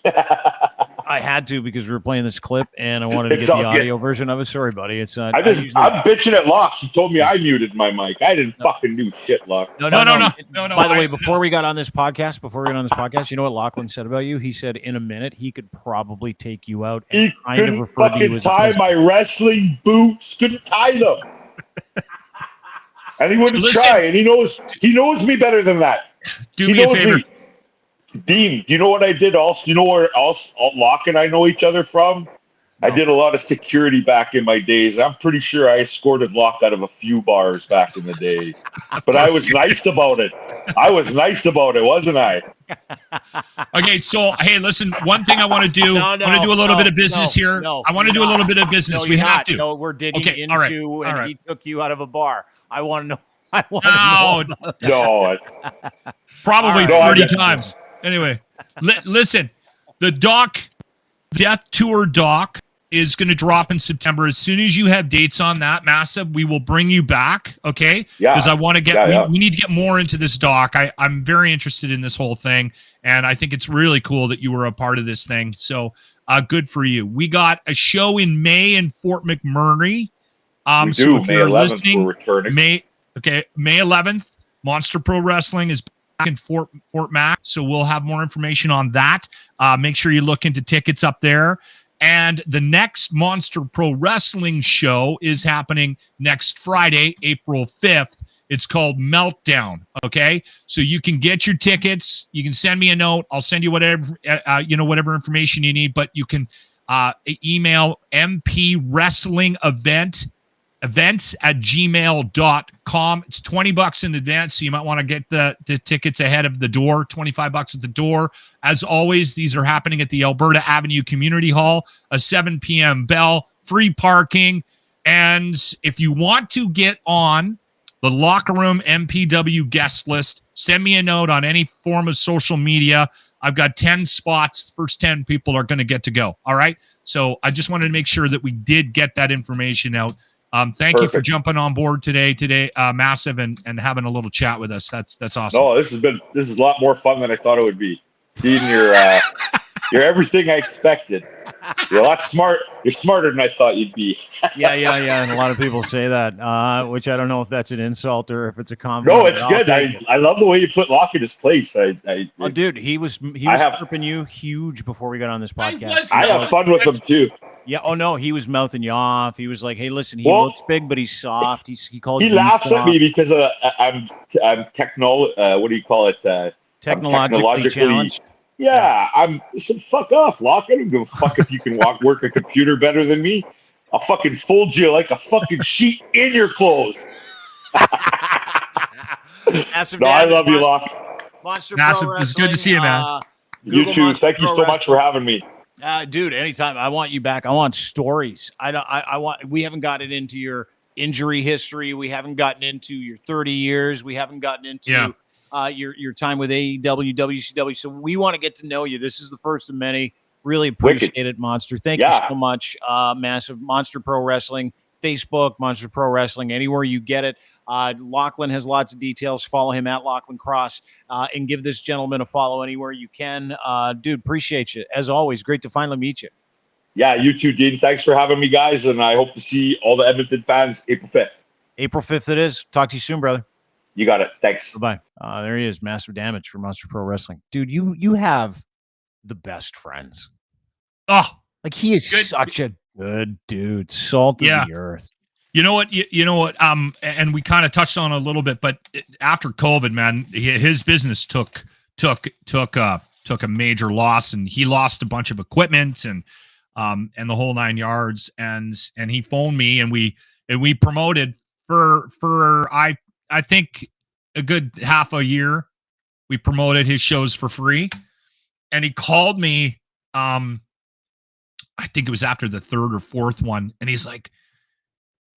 I had to because we were playing this clip and I wanted to get the audio version of it. Sorry, buddy. It's I'm bitching at Locke. He told me I muted my mic. I didn't fucking do shit, Locke. No. By the way, before we got on this podcast, you know what Lochlin said about you? He said in a minute he could probably take you out. And he couldn't fucking tie my wrestling boots. Couldn't tie them. And he wouldn't try. And he knows me better than that. Do me a favor. Dean, do you know what I did also? You know where else Locke and I know each other from? No. I did a lot of security back in my days. I'm pretty sure I escorted Locke out of a few bars back in the day. But I was nice about it. Wasn't I? Okay, so hey, listen, one thing I want to do, I want to do a little bit of business here. I want to do a little bit of business. No, we have to. No, we're digging into all right. He took you out of a bar. I want to know. No. Probably 30 times. Anyway, listen, the Death Tour doc is going to drop in September. As soon as you have dates on that, Massive, we will bring you back, okay? Yeah. Because I want to get, we need to get more into this doc. I'm very interested in this whole thing, and I think it's really cool that you were a part of this thing. So good for you. We got a show in May in Fort McMurray. We so do. if May you're 11th, listening, we're returning. May 11th, Monster Pro Wrestling is in Fort Mac, so we'll have more information on that. Make sure you look into tickets up there. And the next Monster Pro Wrestling show is happening next Friday, April 5th. It's called Meltdown, okay? So you can get your tickets. You can send me a note. I'll send you whatever whatever information you need, but you can email mp wrestlingevents@gmail.com. It's $20 in advance, so you might want to get the tickets ahead of the door. $25 at the door. As always, these are happening at the Alberta Avenue Community Hall, a 7 p.m. bell, free parking. And if you want to get on the Locker Room MPW guest list, send me a note on any form of social media. I've got 10 spots. The first 10 people are going to get to go. All right. So I just wanted to make sure that we did get that information out. Thank you for jumping on board today, Massive, and having a little chat with us. That's awesome. No, this is a lot more fun than I thought it would be. Dean, you're everything I expected. You're a lot smart. You're smarter than I thought you'd be. Yeah. And a lot of people say that, which I don't know if that's an insult or if it's a compliment. No, it's good. I love the way you put Locke in his place. Dude, he was chirping you huge before we got on this podcast. I have fun with him too. Yeah. Oh no, he was mouthing you off. He was like, "Hey, listen, he looks big, but he's soft." He called. He laughs at me because I'm what do you call it? Technologically challenged. Yeah, fuck off, Locke. I don't give a fuck if you can work a computer better than me. I'll fucking fold you like a fucking sheet in your clothes. Massive No, I damage, love you, Monster- Lock. Monster Massive. Pro It's good to see you, man. You Google too. Monster Thank you Pro so much for Wrestling. having me. Dude, anytime. I want you back. I want stories. I want. We haven't gotten into your injury history. We haven't gotten into your 30 years. We haven't gotten into your time with AEW, WCW. So we want to get to know you. This is the first of many. Really appreciate it, Monster. Thank you so much. Massive Monster Pro Wrestling. Facebook, Monster Pro Wrestling, anywhere you get it. Lochlin has lots of details. Follow him at Lochlin Cross and give this gentleman a follow anywhere you can. Dude, appreciate you. As always, great to finally meet you. Yeah, you too, Dean. Thanks for having me, guys, and I hope to see all the Edmonton fans April 5th. April 5th it is. Talk to you soon, brother. You got it. Thanks. Bye-bye. There he is, Massive Damage for Monster Pro Wrestling. Dude, you have the best friends. Oh, like he is such a good dude, salt of the earth. You know what? You know what? And we kind of touched on it a little bit, but after COVID, man, his business took a major loss, and he lost a bunch of equipment and the whole 9 yards. And he phoned me, and we promoted for I think a good half a year. We promoted his shows for free, and he called me. I think it was after the third or fourth one. And he's like,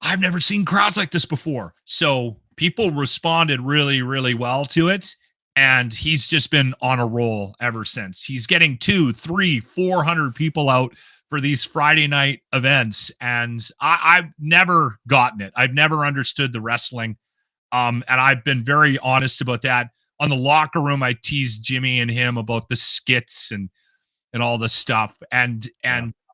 I've never seen crowds like this before. So people responded really, really well to it. And he's just been on a roll ever since. He's getting 200, 300, 400 people out for these Friday night events. And I've never gotten it. I've never understood the wrestling. And I've been very honest about that. On the locker room, I teased Jimmy and him about the skits and all this stuff.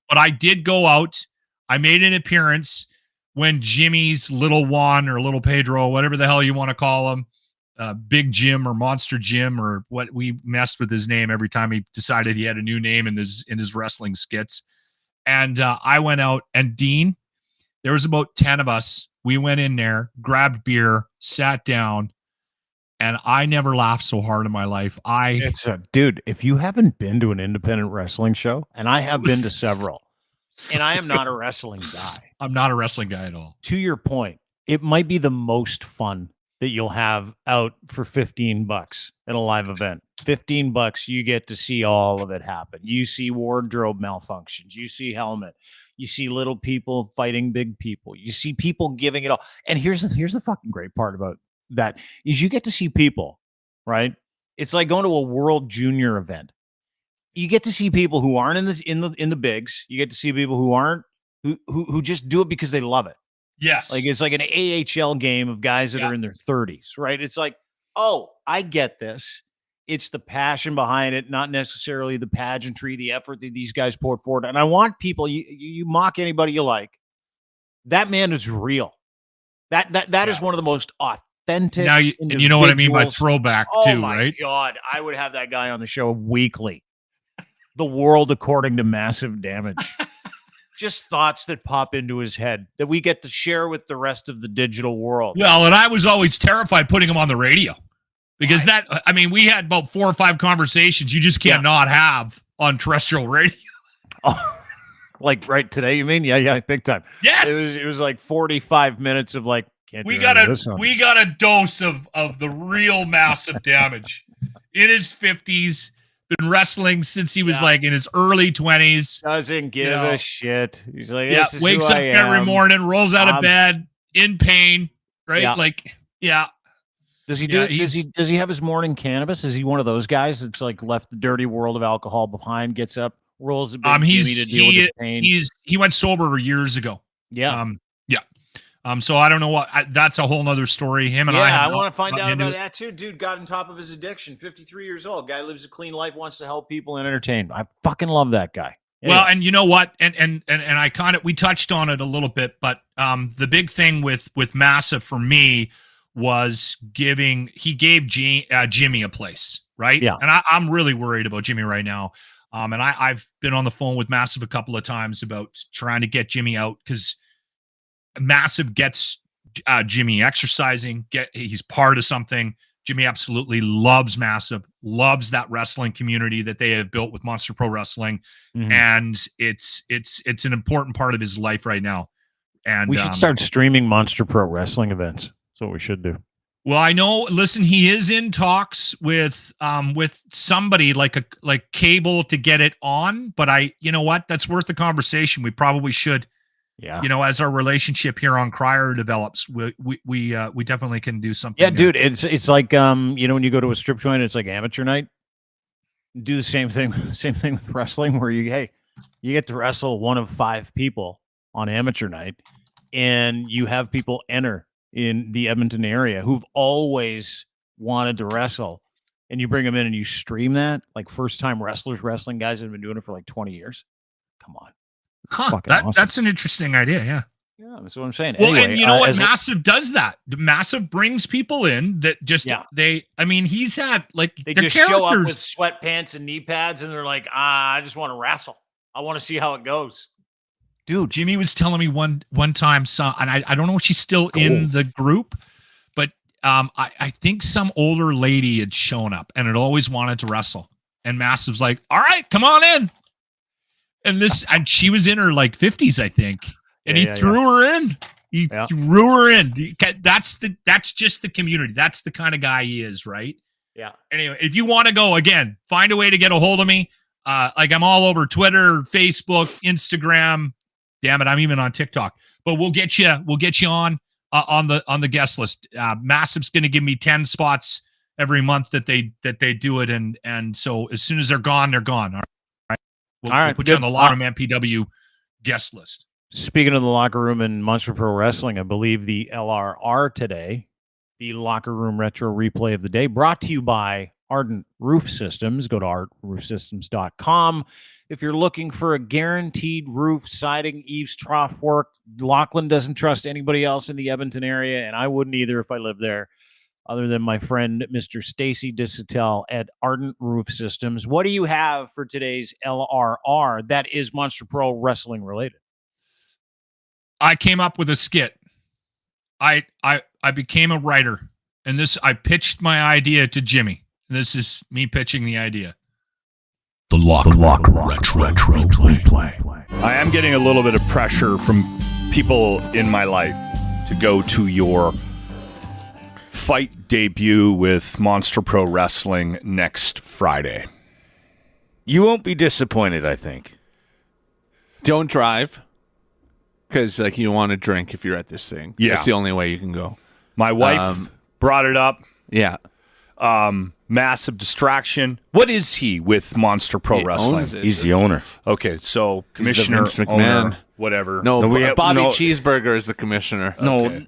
But I did go out. I made an appearance when Jimmy's Little Juan or Little Pedro, whatever the hell you want to call him, Big Jim or Monster Jim, or what, we messed with his name every time he decided he had a new name in his wrestling skits. And I went out, and Dean, there was about 10 of us. We went in there, grabbed beer, sat down, and I never laughed so hard in my life. Dude, if you haven't been to an independent wrestling show, and I have been to several, and I am not a wrestling guy. I'm not a wrestling guy at all. To your point, it might be the most fun that you'll have out for $15 at a live event. $15, you get to see all of it happen. You see wardrobe malfunctions. You see helmet. You see little people fighting big people. You see people giving it all. And here's the fucking great part about that is you get to see people, right? It's like going to a World Junior event. You get to see people who aren't in the bigs. You get to see people who just do it because they love it. Yes. Like it's like an AHL game of guys that are in their 30s, right? It's like, oh, I get this. It's the passion behind it, not necessarily the pageantry, the effort that these guys poured forward. And I want people, you mock anybody you like. That man is real. That is one of the most authentic. Now and you know what I mean by throwback too, right? Oh my God. I would have that guy on the show weekly. The world according to Massive Damage. Just thoughts that pop into his head that we get to share with the rest of the digital world. Well, and I was always terrified putting him on the radio because we had about 4 or 5 conversations you just can't not have on terrestrial radio. Oh, like right today, you mean? Yeah, big time. Yes. It was like 45 minutes of like, we got a dose of the real Massive Damage in his 50s. Been wrestling since he was like in his early 20s. Doesn't give a shit. He's like, wakes up every morning, rolls out of bed in pain, right? Does he does he have his morning cannabis? Is he one of those guys that's like left the dirty world of alcohol behind, gets up, rolls a big Jimmy to deal with his pain? He went sober years ago. Yeah. So I don't know what that's a whole nother story. Him and I want to find out about that too. Dude got on top of his addiction. 53 years old. Guy lives a clean life, wants to help people and entertain. I fucking love that guy. Anyway. Well, and you know what? And I we touched on it a little bit, but the big thing with Massive for me was he gave Jimmy a place, right? Yeah. And I'm really worried about Jimmy right now. And I've been on the phone with Massive a couple of times about trying to get Jimmy out because Massive gets Jimmy exercising. He's part of something. Jimmy absolutely loves Massive, loves that wrestling community that they have built with Monster Pro Wrestling, and it's an important part of his life right now. And we should start streaming Monster Pro Wrestling events. That's what we should do. Well, I know. Listen, he is in talks with somebody like cable to get it on. But you know what? That's worth the conversation. We probably should. Yeah. As our relationship here on Crier develops, we definitely can do something. Yeah, dude. It's like when you go to a strip joint, it's like amateur night. Do the same thing with wrestling, where you get to wrestle one of 5 people on amateur night, and you have people enter in the Edmonton area who've always wanted to wrestle, and you bring them in and you stream that, like first time wrestlers wrestling guys that have been doing it for like 20 years. Come on. Awesome. That's an interesting idea. Yeah. Yeah, that's what I'm saying. Well, anyway, and you know what? Massive does that. Massive brings people in that just he's had they just show up with sweatpants and knee pads, and they're like, I just want to wrestle. I want to see how it goes. Dude, Jimmy was telling me one time, and I don't know if she's still in the group, but I think some older lady had shown up and had always wanted to wrestle, and Massive's like, all right, come on in. And she was in her like 50s, I think. And he threw her in. He threw her in. That's just the community. That's the kind of guy he is, right? Yeah. Anyway, if you want to go, again, find a way to get a hold of me. I'm all over Twitter, Facebook, Instagram. Damn it, I'm even on TikTok. But we'll get you on the guest list. Massive's going to give me 10 spots every month that they do it, and so as soon as they're gone, they're gone. All right. We'll put you on the Lochlin MPW guest list. Speaking of the locker room and Monster Pro Wrestling, I believe the LRR today, the Locker Room Retro Replay of the Day, brought to you by Ardent Roof Systems. Go to ardentroofsystems.com. If you're looking for a guaranteed roof, siding, eaves, trough work, Lochlin doesn't trust anybody else in the Edmonton area, and I wouldn't either if I lived there, other than my friend, Mr. Stacy Dissatel at Ardent Roof Systems. What do you have for today's LRR that is Monster Pro Wrestling related? I came up with a skit. I became a writer, and I pitched my idea to Jimmy. This is me pitching the idea. The Lock Retro Replay. I am getting a little bit of pressure from people in my life to go to your fight debut with Monster Pro Wrestling next Friday. You won't be disappointed, I think. Don't drive. Because you want to drink if you're at this thing. Yeah. That's the only way you can go. My wife brought it up. Yeah. Massive distraction. What is he with Monster Pro Wrestling? He's the owner. Okay, so commissioner, Vince McMahon. owner, whatever. No, Bobby Cheeseburger is the commissioner. Okay.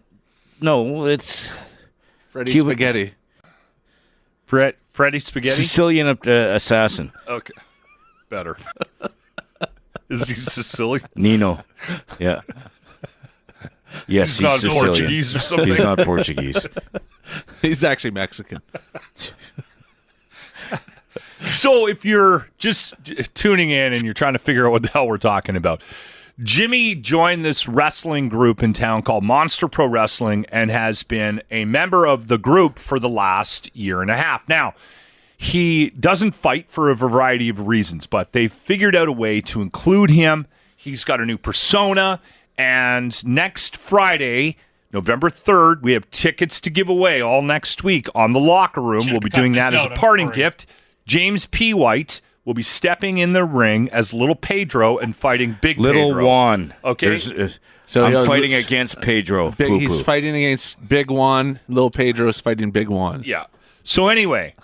No, it's Freddie Spaghetti. Freddie Spaghetti? Sicilian assassin. Okay, better. Is he Sicilian? Nino. Yeah. Yes, he's Sicilian. Portuguese or something. He's not Portuguese. He's actually Mexican. So if you're just tuning in and you're trying to figure out what the hell we're talking about, Jimmy joined this wrestling group in town called Monster Pro Wrestling and has been a member of the group for the last year and a half. Now, he doesn't fight for a variety of reasons, but they figured out a way to include him. He's got a new persona, and next Friday, November 3rd, we have tickets to give away all next week on the Locker Room. We'll be doing that as a parting gift. James P. White will be stepping in the ring as Little Pedro and fighting Big Little Pedro. Juan. Okay. So I'm fighting against Pedro. He's fighting against Big Juan. Little Pedro's fighting Big Juan. Yeah. So anyway,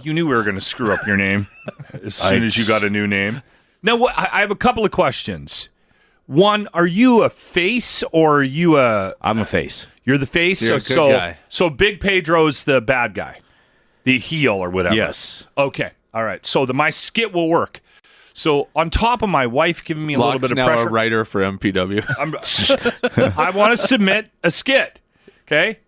you knew we were going to screw up your name as soon as you got a new name. Now, I have a couple of questions. One, are you a face or are you a... I'm a face. You're the face? You're a good guy. So Big Pedro's the bad guy, the heel or whatever. Yes. Okay. All right. So my skit will work. So on top of my wife giving me a little bit of now pressure... a writer for MPW. I want to submit a skit. Okay?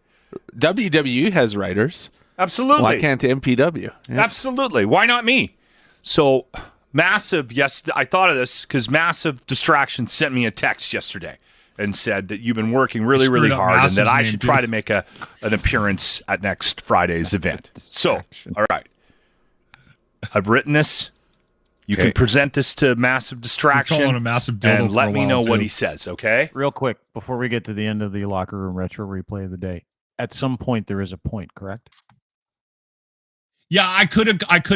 WWE has writers. Absolutely. Why can't MPW? Yeah. Absolutely. Why not me? So Massive, yes, I thought of this because Massive Distraction sent me a text yesterday and said that you've been working really, really hard and that I should try to make an appearance at next Friday's event. So, all right. I've written this. You can present this to Massive Distraction him a massive dildo and for let a me while, know too. what he says, okay? Real quick, before we get to the end of the Locker Room Retro Replay of the Day, at some point there is a point, correct? Yeah, I could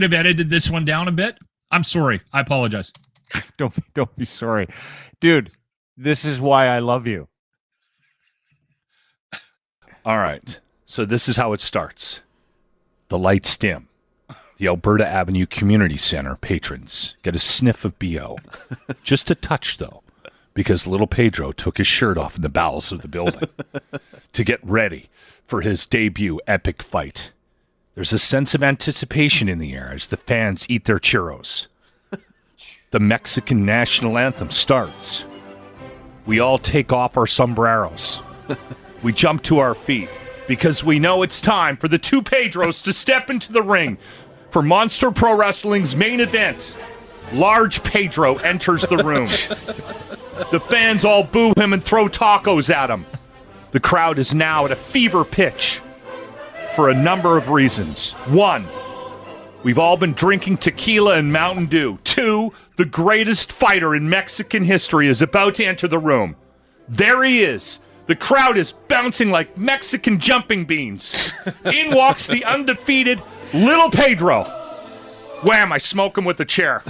have edited this one down a bit. I'm sorry. I apologize. Don't be sorry. Dude, this is why I love you. All right. So this is how it starts. The lights dim. The Alberta Avenue Community Center patrons get a sniff of BO. Just a touch, though, because little Pedro took his shirt off in the bowels of the building to get ready for his debut epic fight. There's a sense of anticipation in the air as the fans eat their churros. The Mexican national anthem starts. We all take off our sombreros. We jump to our feet because we know it's time for the two Pedros to step into the ring for Monster Pro Wrestling's main event. Large Pedro enters the room. The fans all boo him and throw tacos at him. The crowd is now at a fever pitch for a number of reasons. 1, we've all been drinking tequila and Mountain Dew. 2, the greatest fighter in Mexican history is about to enter the room. There he is. The crowd is bouncing like Mexican jumping beans. In walks the undefeated Little Pedro. Wham, I smoke him with the chair.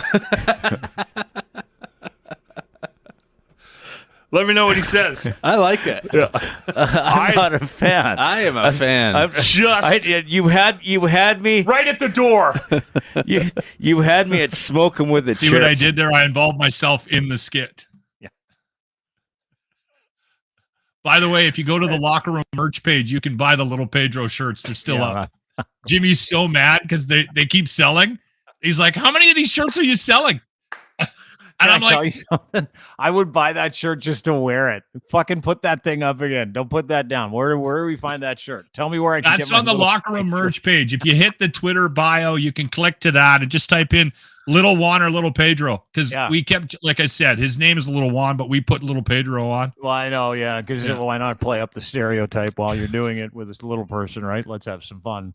Let me know what he says. I like it. Yeah. I'm not a fan. I am a fan. You had me right at the door. you had me at smoking with the See church. what I did there? I involved myself in the skit. Yeah. By the way, if you go to the Locker Room merch page, you can buy the Little Pedro shirts. They're still up. Jimmy's so mad because they keep selling. He's like, how many of these shirts are you selling? And I'm like, tell you something? I would buy that shirt just to wear it. Fucking put that thing up again. Don't put that down. Where do we find that shirt? Tell me where I can that's get on the Locker Room merch page. If you hit the Twitter bio, you can click to that and just type in Little Juan or Little Pedro. Because we kept, like I said, his name is Little Juan, but we put Little Pedro on. Well, I know, yeah. Because why not play up the stereotype while you're doing it with this little person, right? Let's have some fun.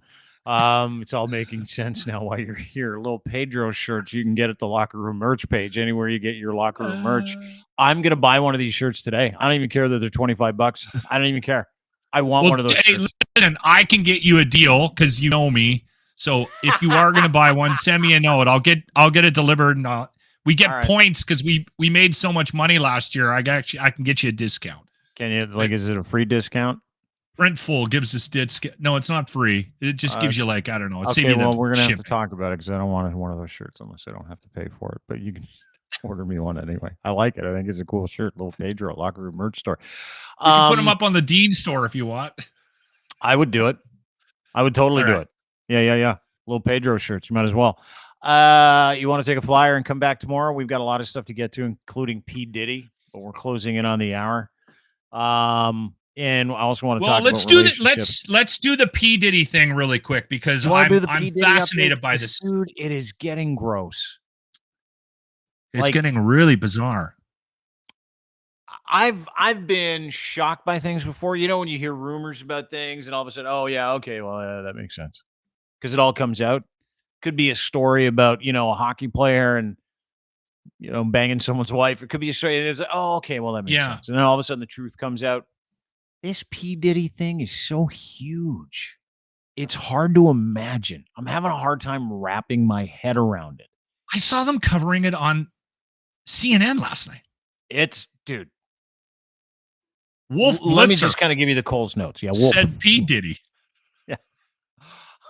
It's all making sense now while you're here. Little Pedro shirts you can get at the Locker Room merch page, anywhere you get your Locker Room merch. I'm gonna buy one of these shirts today. I don't even care that they're $25. I don't even care. I want one of those shirts. Listen, I can get you a deal because you know me. So if you are gonna buy one, send me a note. I'll get it delivered. And we get points because we made so much money last year. I can get you a discount. Can you is it a free discount? Printful gives us discount. No, it's not free. It just gives you I don't know. Okay, well, we're gonna have to talk about it because I don't want one of those shirts unless I don't have to pay for it. But you can order me one anyway. I like it. I think it's a cool shirt. Little Pedro, Locker Room merch store. You can put them up on the Dean store if you want. I would do it. I would totally do it. Yeah. Little Pedro shirts. You might as well. You want to take a flyer and come back tomorrow? We've got a lot of stuff to get to, including P-Diddy, but we're closing in on the hour. And I also want to talk let's about do let's do the P-Diddy thing really quick because I'm fascinated by this. Dude, it is getting gross. It's getting really bizarre. I've been shocked by things before. You know, when you hear rumors about things and all of a sudden, oh yeah, okay, well that makes sense. Because it all comes out. Could be a story about, a hockey player and banging someone's wife. It could be a story and it's like, oh, okay, well that makes sense. And then all of a sudden the truth comes out. This P-Diddy thing is so huge. It's hard to imagine. I'm having a hard time wrapping my head around it. I saw them covering it on CNN last night. Dude. Wolf Blitzer. Let me just kind of give you the Cole's notes. Yeah, Wolf said P-Diddy. Yeah.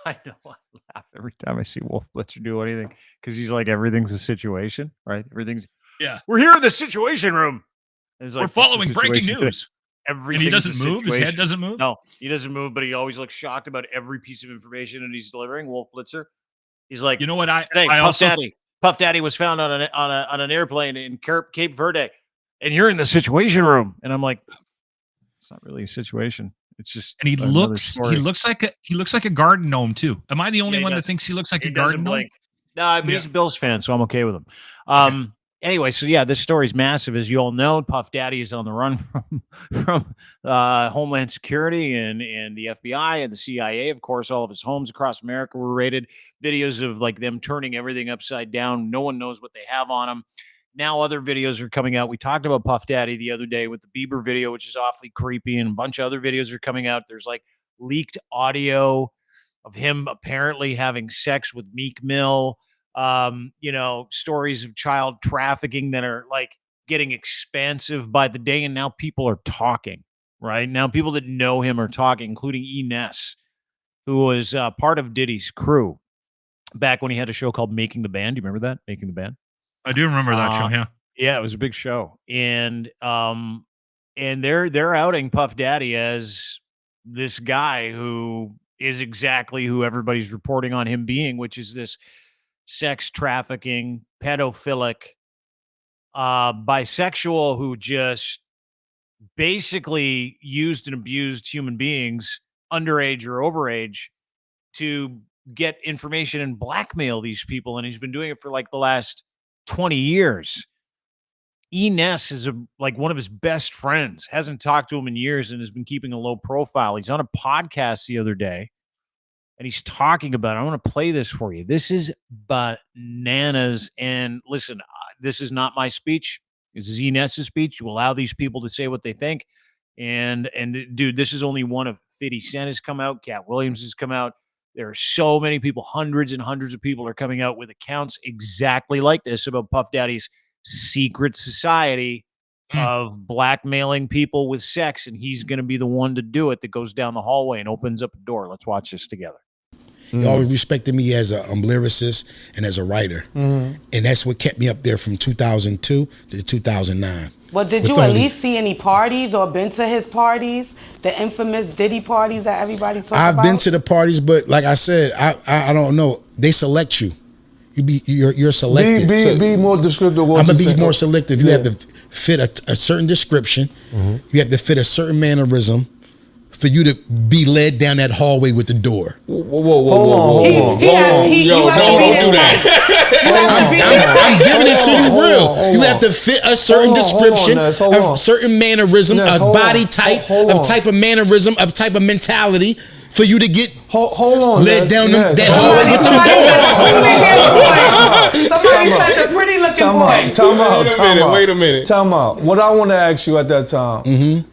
I know. I laugh every time I see Wolf Blitzer do anything because he's like, everything's a situation, right? We're here in the situation room. We're following breaking news. And he doesn't move? His head doesn't move? No, he doesn't move, but he always looks shocked about every piece of information that he's delivering. Wolf Blitzer. He's like, you know what? Puff Daddy was found on an airplane in Cape Verde, and you're in the situation room. And I'm like, it's not really a situation. It's just. And he looks like a garden gnome too. Am I the only one that thinks he looks like a garden gnome? No, but he's a Bills fan, so I'm okay with him. Anyway, so this story's massive, as you all know. Puff Daddy is on the run from Homeland Security and the FBI and the CIA. Of course, all of his homes across America were raided. Videos of them turning everything upside down. No one knows what they have on him. Now other videos are coming out. We talked about Puff Daddy the other day with the Bieber video, which is awfully creepy, and a bunch of other videos are coming out. There's leaked audio of him apparently having sex with Meek Mill. Stories of child trafficking that are like getting expansive by the day. And now people are talking, right? Now people that know him are talking, including E Ness, who was part of Diddy's crew back when he had a show called Making the Band. Do you remember that? Making the Band? I do remember that show. Yeah. Yeah, it was a big show. And they're outing Puff Daddy as this guy who is exactly who everybody's reporting on him being, which is this sex trafficking, pedophilic, bisexual who just basically used and abused human beings, underage or overage, to get information and blackmail these people. And he's been doing it for like the last 20 years. E Ness is one of his best friends, hasn't talked to him in years and has been keeping a low profile. He's on a podcast the other day and he's talking about it. I want to play this for you. This is bananas. And listen, this is not my speech. This is E Ness's speech. You allow these people to say what they think. And dude, this is only one of 50 Cent has come out. Cat Williams has come out. There are so many people, hundreds and hundreds of people are coming out with accounts exactly like this about Puff Daddy's secret society of blackmailing people with sex. And he's going to be the one to do it that goes down the hallway and opens up a door. Let's watch this together. He always respected me as a lyricist and as a writer. And that's what kept me up there from 2002 to 2009. Well, did you at least see any parties or been to his parties? The infamous Diddy parties that everybody talks about? I've been to the parties, but like I said, I don't know. They select you. You're selected. Be more descriptive. I'm gonna be more selective. You have to fit a certain description. You have to fit a certain mannerism for you to be led down that hallway with the door. Whoa. Hold on. Yo, don't do that. I'm giving it to you real. You have to fit a certain description, a certain mannerism, a body type, a type of mannerism, a type of mentality for you to get led down that hallway with the door. Somebody said a pretty looking boy. Time out. Wait a minute. Time out. What I want to ask you at that time,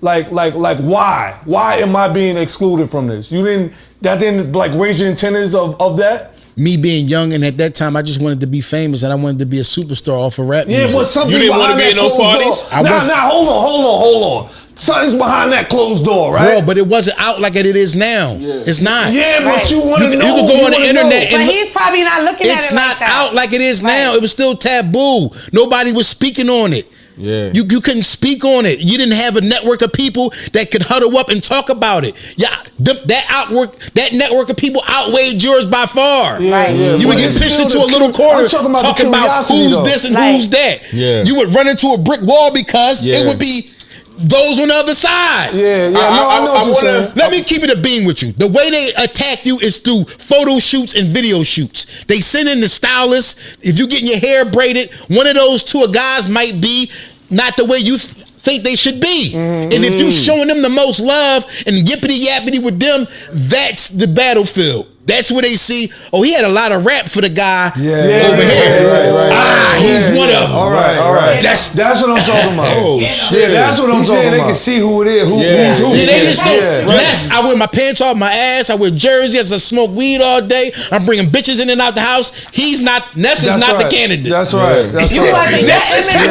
like why? Why am I being excluded from this? That didn't like raise your antennas of that? Me being young, and at that time, I just wanted to be famous, and I wanted to be a superstar off of rap music. Yeah, but something you didn't want to be in those parties? Now, hold on. Something's behind that closed door, right? Bro, but it wasn't out like it is now. Yeah. It's not. Yeah, but you want to know. You can go on the internet and but he's probably not looking at it. It's not out like it is now. It was still taboo. Nobody was speaking on it. Yeah. You couldn't speak on it. You didn't have a network of people that could huddle up and talk about it. Yeah, that network of people outweighed yours by far. Yeah. You would get pushed into a little corner talking about who's this and who's that. Yeah. You would run into a brick wall because it would be those on the other side. Yeah. I know what you're saying. Let me keep it a beam with you. The way they attack you is through photo shoots and video shoots. They send in the stylists. If you're getting your hair braided, one of those two guys might be not the way you think they should be. And if you're showing them the most love and yippity yappity with them, that's the battlefield. That's where they see, he had a lot of rap for the guy over here. Right. He's one of them. All right. That's what I'm talking about. Oh, shit. That's what I'm talking about. They can see who it is. Who's who. Yeah, they just Ness, I wear my pants off my ass. I wear jerseys. I smoke weed all day. I'm bringing bitches in and out the house. Ness is not the candidate. That's right. Ness is not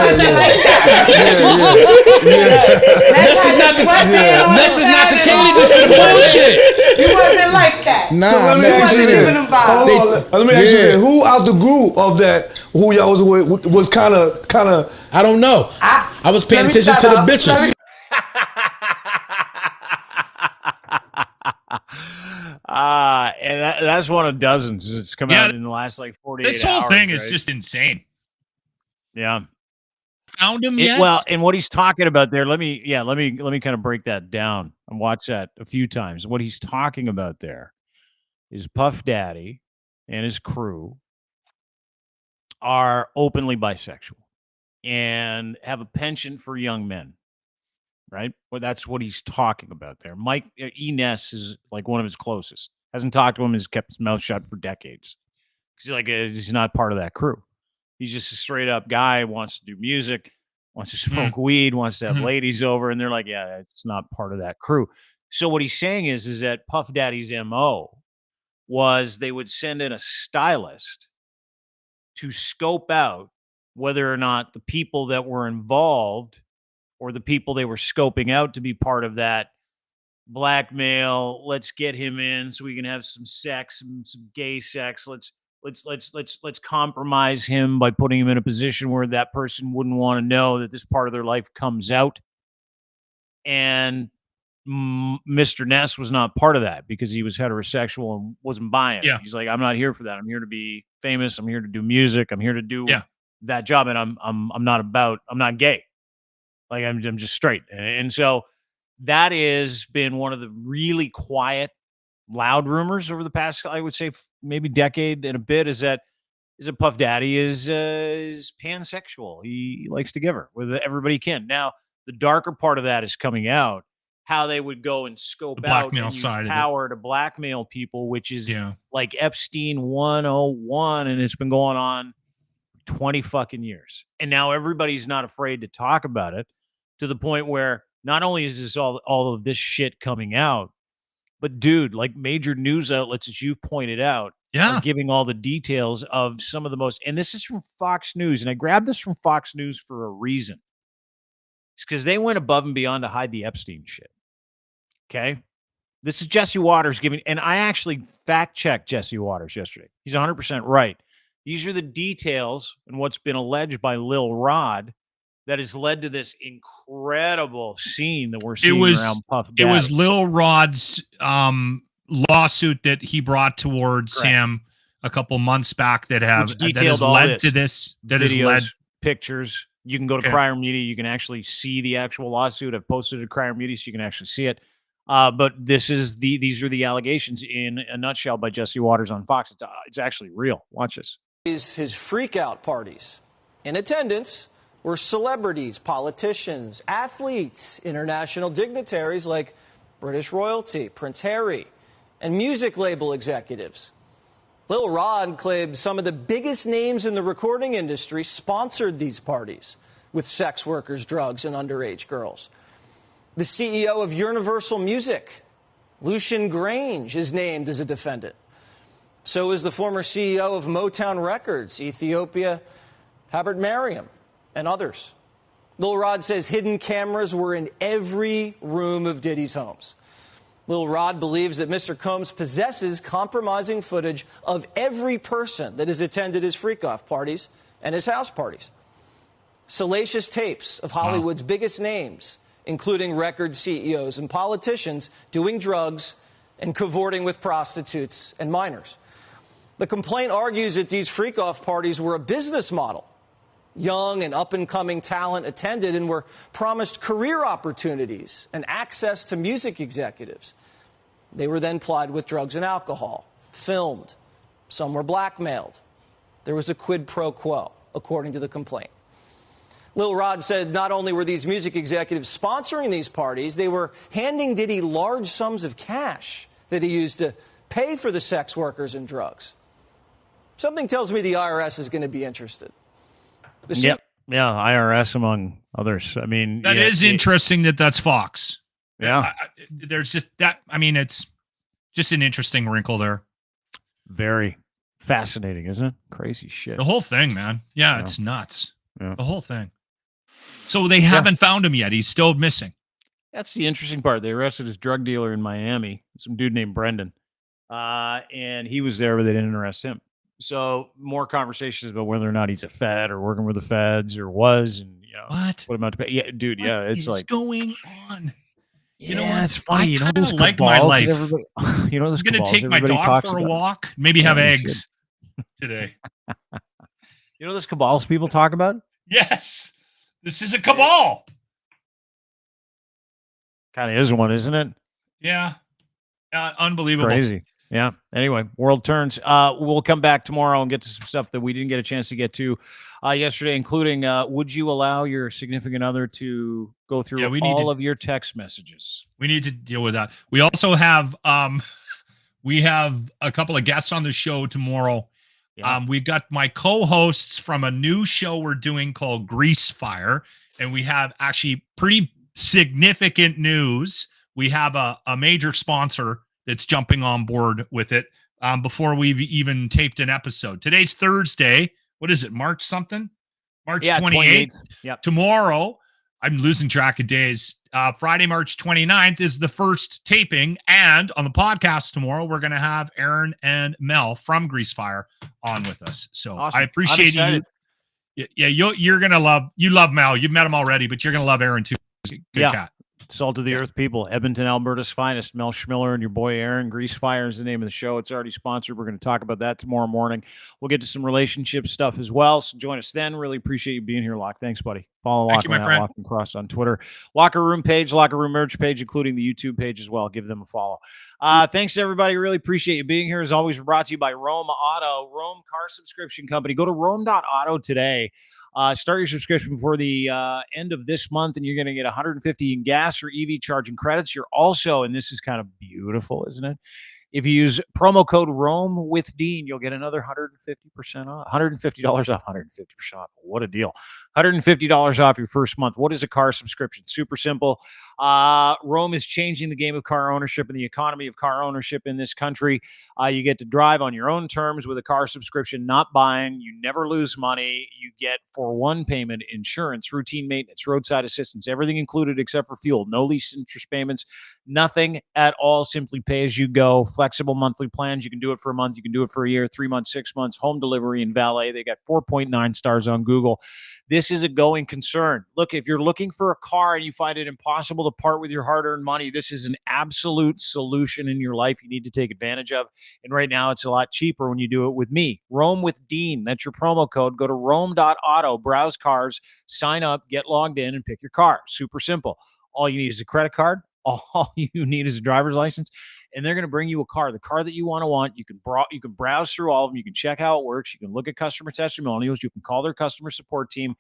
the candidate for the bullshit. You wasn't like that. Nah, let me ask you this. Who out the group of that, who y'all was kind of I don't know. I was paying attention to the bitches. And that's one of dozens. It's come out in the last 48 hours. This whole thing is just insane. Yeah. Found him yet? Well, and what he's talking about there, let me kind of break that down and watch that a few times. What he's talking about there is Puff Daddy and his crew are openly bisexual and have a penchant for young men, right? Well, that's what he's talking about there. E Ness is like one of his closest. Hasn't talked to him, has kept his mouth shut for decades. He's not part of that crew. He's just a straight up guy, wants to do music, wants to smoke weed, wants to have ladies over. And they're like, yeah, it's not part of that crew. So what he's saying is that Puff Daddy's MO was they would send in a stylist to scope out whether or not the people that were involved or the people they were scoping out to be part of that blackmail. Let's get him in so we can have some sex, some gay sex. Let's compromise him by putting him in a position where that person wouldn't want to know that this part of their life comes out. And Mr. Ness was not part of that because he was heterosexual and wasn't buying it. He's like, I'm not here for that. I'm here to be famous. I'm here to do music. I'm here to do that job. And I'm not gay. Like I'm just straight. And so that has been one of the really quiet, loud rumors over the past, I would say maybe decade and a bit, is that Puff Daddy is pansexual. He likes to give her with everybody he can. Now, the darker part of that is coming out, how they would go and scope out and use power to blackmail people, which is like Epstein 101, and it's been going on 20 fucking years. And now everybody's not afraid to talk about it, to the point where not only is this all of this shit coming out, but dude, like major news outlets, as you've pointed out, are giving all the details of some of the most, and this is from Fox News, and I grabbed this from Fox News for a reason. It's because they went above and beyond to hide the Epstein shit. Okay. This is Jesse Waters giving, and I actually fact checked Jesse Waters yesterday. He's 100% right. These are the details and what's been alleged by Lil Rod that has led to this incredible scene that we're seeing around Puff Daddy. It was Lil Rod's lawsuit that he brought towards him a couple months back that has led to this. That has led pictures. You can go to Crier Media. You can actually see the actual lawsuit. I've posted it to Crier Media so you can actually see it. But these are the allegations in a nutshell by Jesse Waters on Fox. It's actually real. Watch this. His freak out parties. In attendance were celebrities, politicians, athletes, international dignitaries like British royalty, Prince Harry, and music label executives. Lil Rod claimed some of the biggest names in the recording industry sponsored these parties with sex workers, drugs, and underage girls. The CEO of Universal Music, Lucian Grange, is named as a defendant. So is the former CEO of Motown Records, Ethiopia, Habert Mariam, and others. Lil Rod says hidden cameras were in every room of Diddy's homes. Lil Rod believes that Mr. Combs possesses compromising footage of every person that has attended his freak-off parties and his house parties. Salacious tapes of Hollywood's biggest names, including record CEOs and politicians, doing drugs and cavorting with prostitutes and minors. The complaint argues that these freak-off parties were a business model. Young and up-and-coming talent attended and were promised career opportunities and access to music executives. They were then plied with drugs and alcohol, filmed. Some were blackmailed. There was a quid pro quo, according to the complaint. Lil Rod said not only were these music executives sponsoring these parties, they were handing Diddy large sums of cash that he used to pay for the sex workers and drugs. Something tells me the IRS is going to be interested. Yeah, IRS among others. I mean, that is interesting that that's Fox. Yeah. There's just that. I mean, it's just an interesting wrinkle there. Very fascinating, isn't it? Crazy shit. The whole thing, man. Yeah, it's nuts. Yeah. The whole thing. So they haven't found him yet. He's still missing. That's the interesting part. They arrested his drug dealer in Miami, some dude named Brendan. And he was there, but they didn't arrest him. So more conversations about whether or not he's a Fed or working with the Feds or was, and what about to pay? Yeah, dude. What it's like going on. You know what? what? It's funny. I kind of like my life. This I'm gonna take my dog for a walk. Maybe have eggs today. You know those cabals people talk about? Yes, this is a cabal. Kind of is one, isn't it? Yeah, unbelievable. Crazy. Yeah. Anyway, world turns. We'll come back tomorrow and get to some stuff that we didn't get a chance to get to yesterday, including would you allow your significant other to go through all of your text messages? We need to deal with that. We also have we have a couple of guests on the show tomorrow. Yeah. We've got my co-hosts from a new show we're doing called Grease Fire, and we have actually pretty significant news. we have a major sponsor that's jumping on board with it before we've even taped an episode. Today's Thursday. What is it? March something? March 28th. Yep. Tomorrow, I'm losing track of days. Friday, March 29th is the first taping. And on the podcast tomorrow, we're going to have Aaron and Mel from Greasefire on with us. So awesome. I appreciate you. Yeah, you're going to love Mel. You've met him already, but you're going to love Aaron too. Good cat. Salt of the earth people, Edmonton, Alberta's finest. Mel Schmiller and your boy Aaron. Greasefire is the name of the show. It's already sponsored. We're going to talk about that tomorrow morning. We'll get to some relationship stuff as well. So join us then. Really appreciate you being here, Locke. Thanks, buddy. Follow Lochlin at Lochlin Cross on Twitter. Locker Room page, Locker Room merch page, including the YouTube page as well. Give them a follow. Thanks, everybody. Really appreciate you being here. As always, we're brought to you by Rome Auto, Rome Car Subscription Company. Go to Rome.auto today. Start your subscription before the end of this month, and you're going to get 150 in gas or EV charging credits. You're also, and this is kind of beautiful, isn't it? If you use promo code Rome with Dean, you'll get another 150% off, $150 off, 150% off. What a deal. $150 off your first month. What is a car subscription? Super simple. Rome is changing the game of car ownership and the economy of car ownership in this country. You get to drive on your own terms with a car subscription, not buying. You never lose money. You get for one payment insurance, routine maintenance, roadside assistance, everything included except for fuel. No lease interest payments, nothing at all. Simply pay as you go. Flexible monthly plans. You can do it for a month. You can do it for a year, 3 months, 6 months. Home delivery and valet. They got 4.9 stars on Google. This is a going concern. Look, if you're looking for a car and you find it impossible to part with your hard-earned money, this is an absolute solution in your life you need to take advantage of. And right now, it's a lot cheaper when you do it with me. Rome with Dean. That's your promo code. Go to Rome.auto, browse cars, sign up, get logged in, and pick your car. Super simple. All you need is a credit card. All you need is a driver's license, and they're going to bring you a car, the car that you want. You can browse through all of them. You can check how it works. You can look at customer testimonials. You can call their customer support team.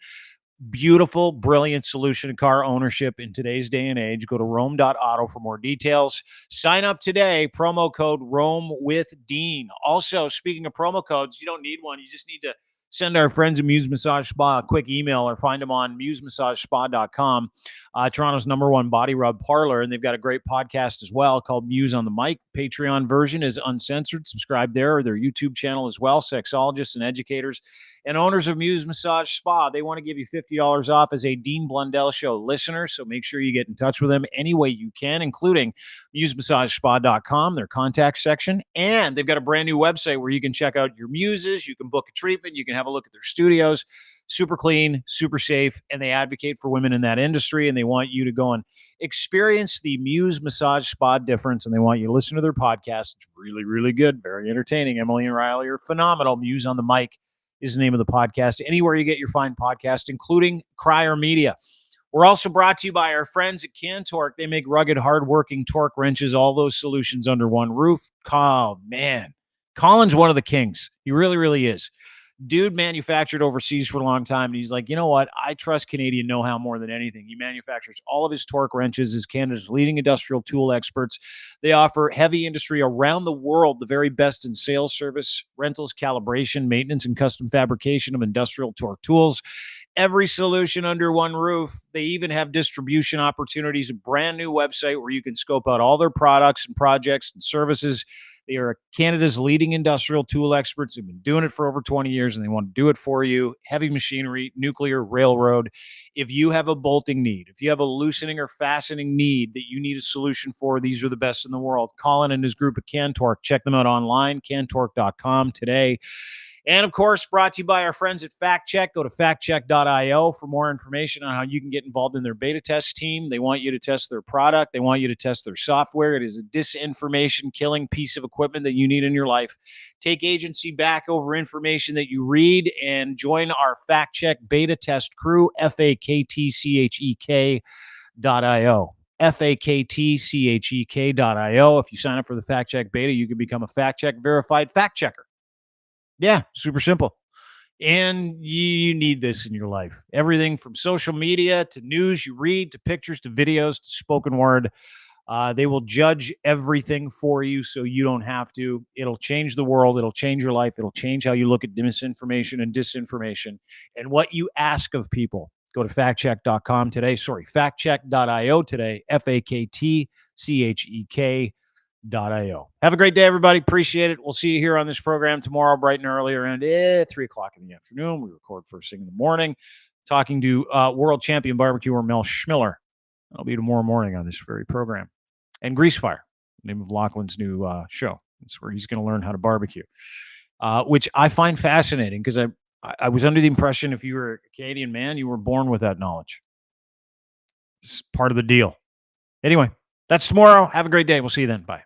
Beautiful, brilliant solution to car ownership in today's day and age. Go to Rome.auto for more details. Sign up today. Promo code Rome with Dean. Also, speaking of promo codes, you don't need one. You just need to send our friends at Muse Massage Spa a quick email or find them on musemassagespA.com, Toronto's #1 body rub parlor. And they've got a great podcast as well called Muse on the Mic. Patreon version is uncensored. Subscribe there, or their YouTube channel as well. Sexologists and educators and owners of Muse Massage Spa. They want to give you $50 off as a Dean Blundell Show listener. So make sure you get in touch with them any way you can, including musemassagespA.com, their contact section. And they've got a brand new website where you can check out your muses. You can book a treatment. You can have a look at their studios. Super clean, super safe, and they advocate for women in that industry, and they want you to go and experience the Muse Massage Spa difference, and they want you to listen to their podcast. It's really, really good, very entertaining. Emily and Riley are phenomenal. Muse on the Mic is the name of the podcast. Anywhere you get your fine podcast, including Crier Media. We're also brought to you by our friends at Cantork. They make rugged, hardworking torque wrenches, all those solutions under one roof. Oh, man. Colin's one of the kings. He really, really is. Dude manufactured overseas for a long time, and he's like, you know what? I trust Canadian know-how more than anything. He manufactures all of his torque wrenches as Canada's leading industrial tool experts. They offer heavy industry around the world the very best in sales, service, rentals, calibration, maintenance, and custom fabrication of industrial torque tools. Every solution under one roof. They even have distribution opportunities, a brand new website where you can scope out all their products and projects and services. They are Canada's leading industrial tool experts. They've been doing it for over 20 years, and they want to do it for you. Heavy machinery, nuclear, railroad. If you have a bolting need, if you have a loosening or fastening need that you need a solution for, these are the best in the world. Colin and his group at Cantork. Check them out online, cantork.com today. And, of course, brought to you by our friends at FactCheck. Go to factcheck.io for more information on how you can get involved in their beta test team. They want you to test their product. They want you to test their software. It is a disinformation-killing piece of equipment that you need in your life. Take agency back over information that you read and join our FactCheck beta test crew, FAKTCHEK.io. FAKTCHEK.io. If you sign up for the FactCheck beta, you can become a FactCheck verified fact checker. Yeah, super simple. And you need this in your life. Everything from social media to news you read to pictures to videos to spoken word. They will judge everything for you so you don't have to. It'll change the world. It'll change your life. It'll change how you look at misinformation and disinformation and what you ask of people. Go to factcheck.com today. Factcheck.io today. FAKTCHEK.io. CHEK.io. Have a great day, everybody. Appreciate it. We'll see you here on this program tomorrow, bright and early, around 3 o'clock in the afternoon. We record first thing in the morning, talking to world champion barbecuer Mel Schmiller. That'll be tomorrow morning on this very program. And Grease Fire, the name of Lochlin's new show. It's where he's going to learn how to barbecue, which I find fascinating because I was under the impression if you were a Canadian man, you were born with that knowledge. It's part of the deal. Anyway, that's tomorrow. Have a great day. We'll see you then. Bye.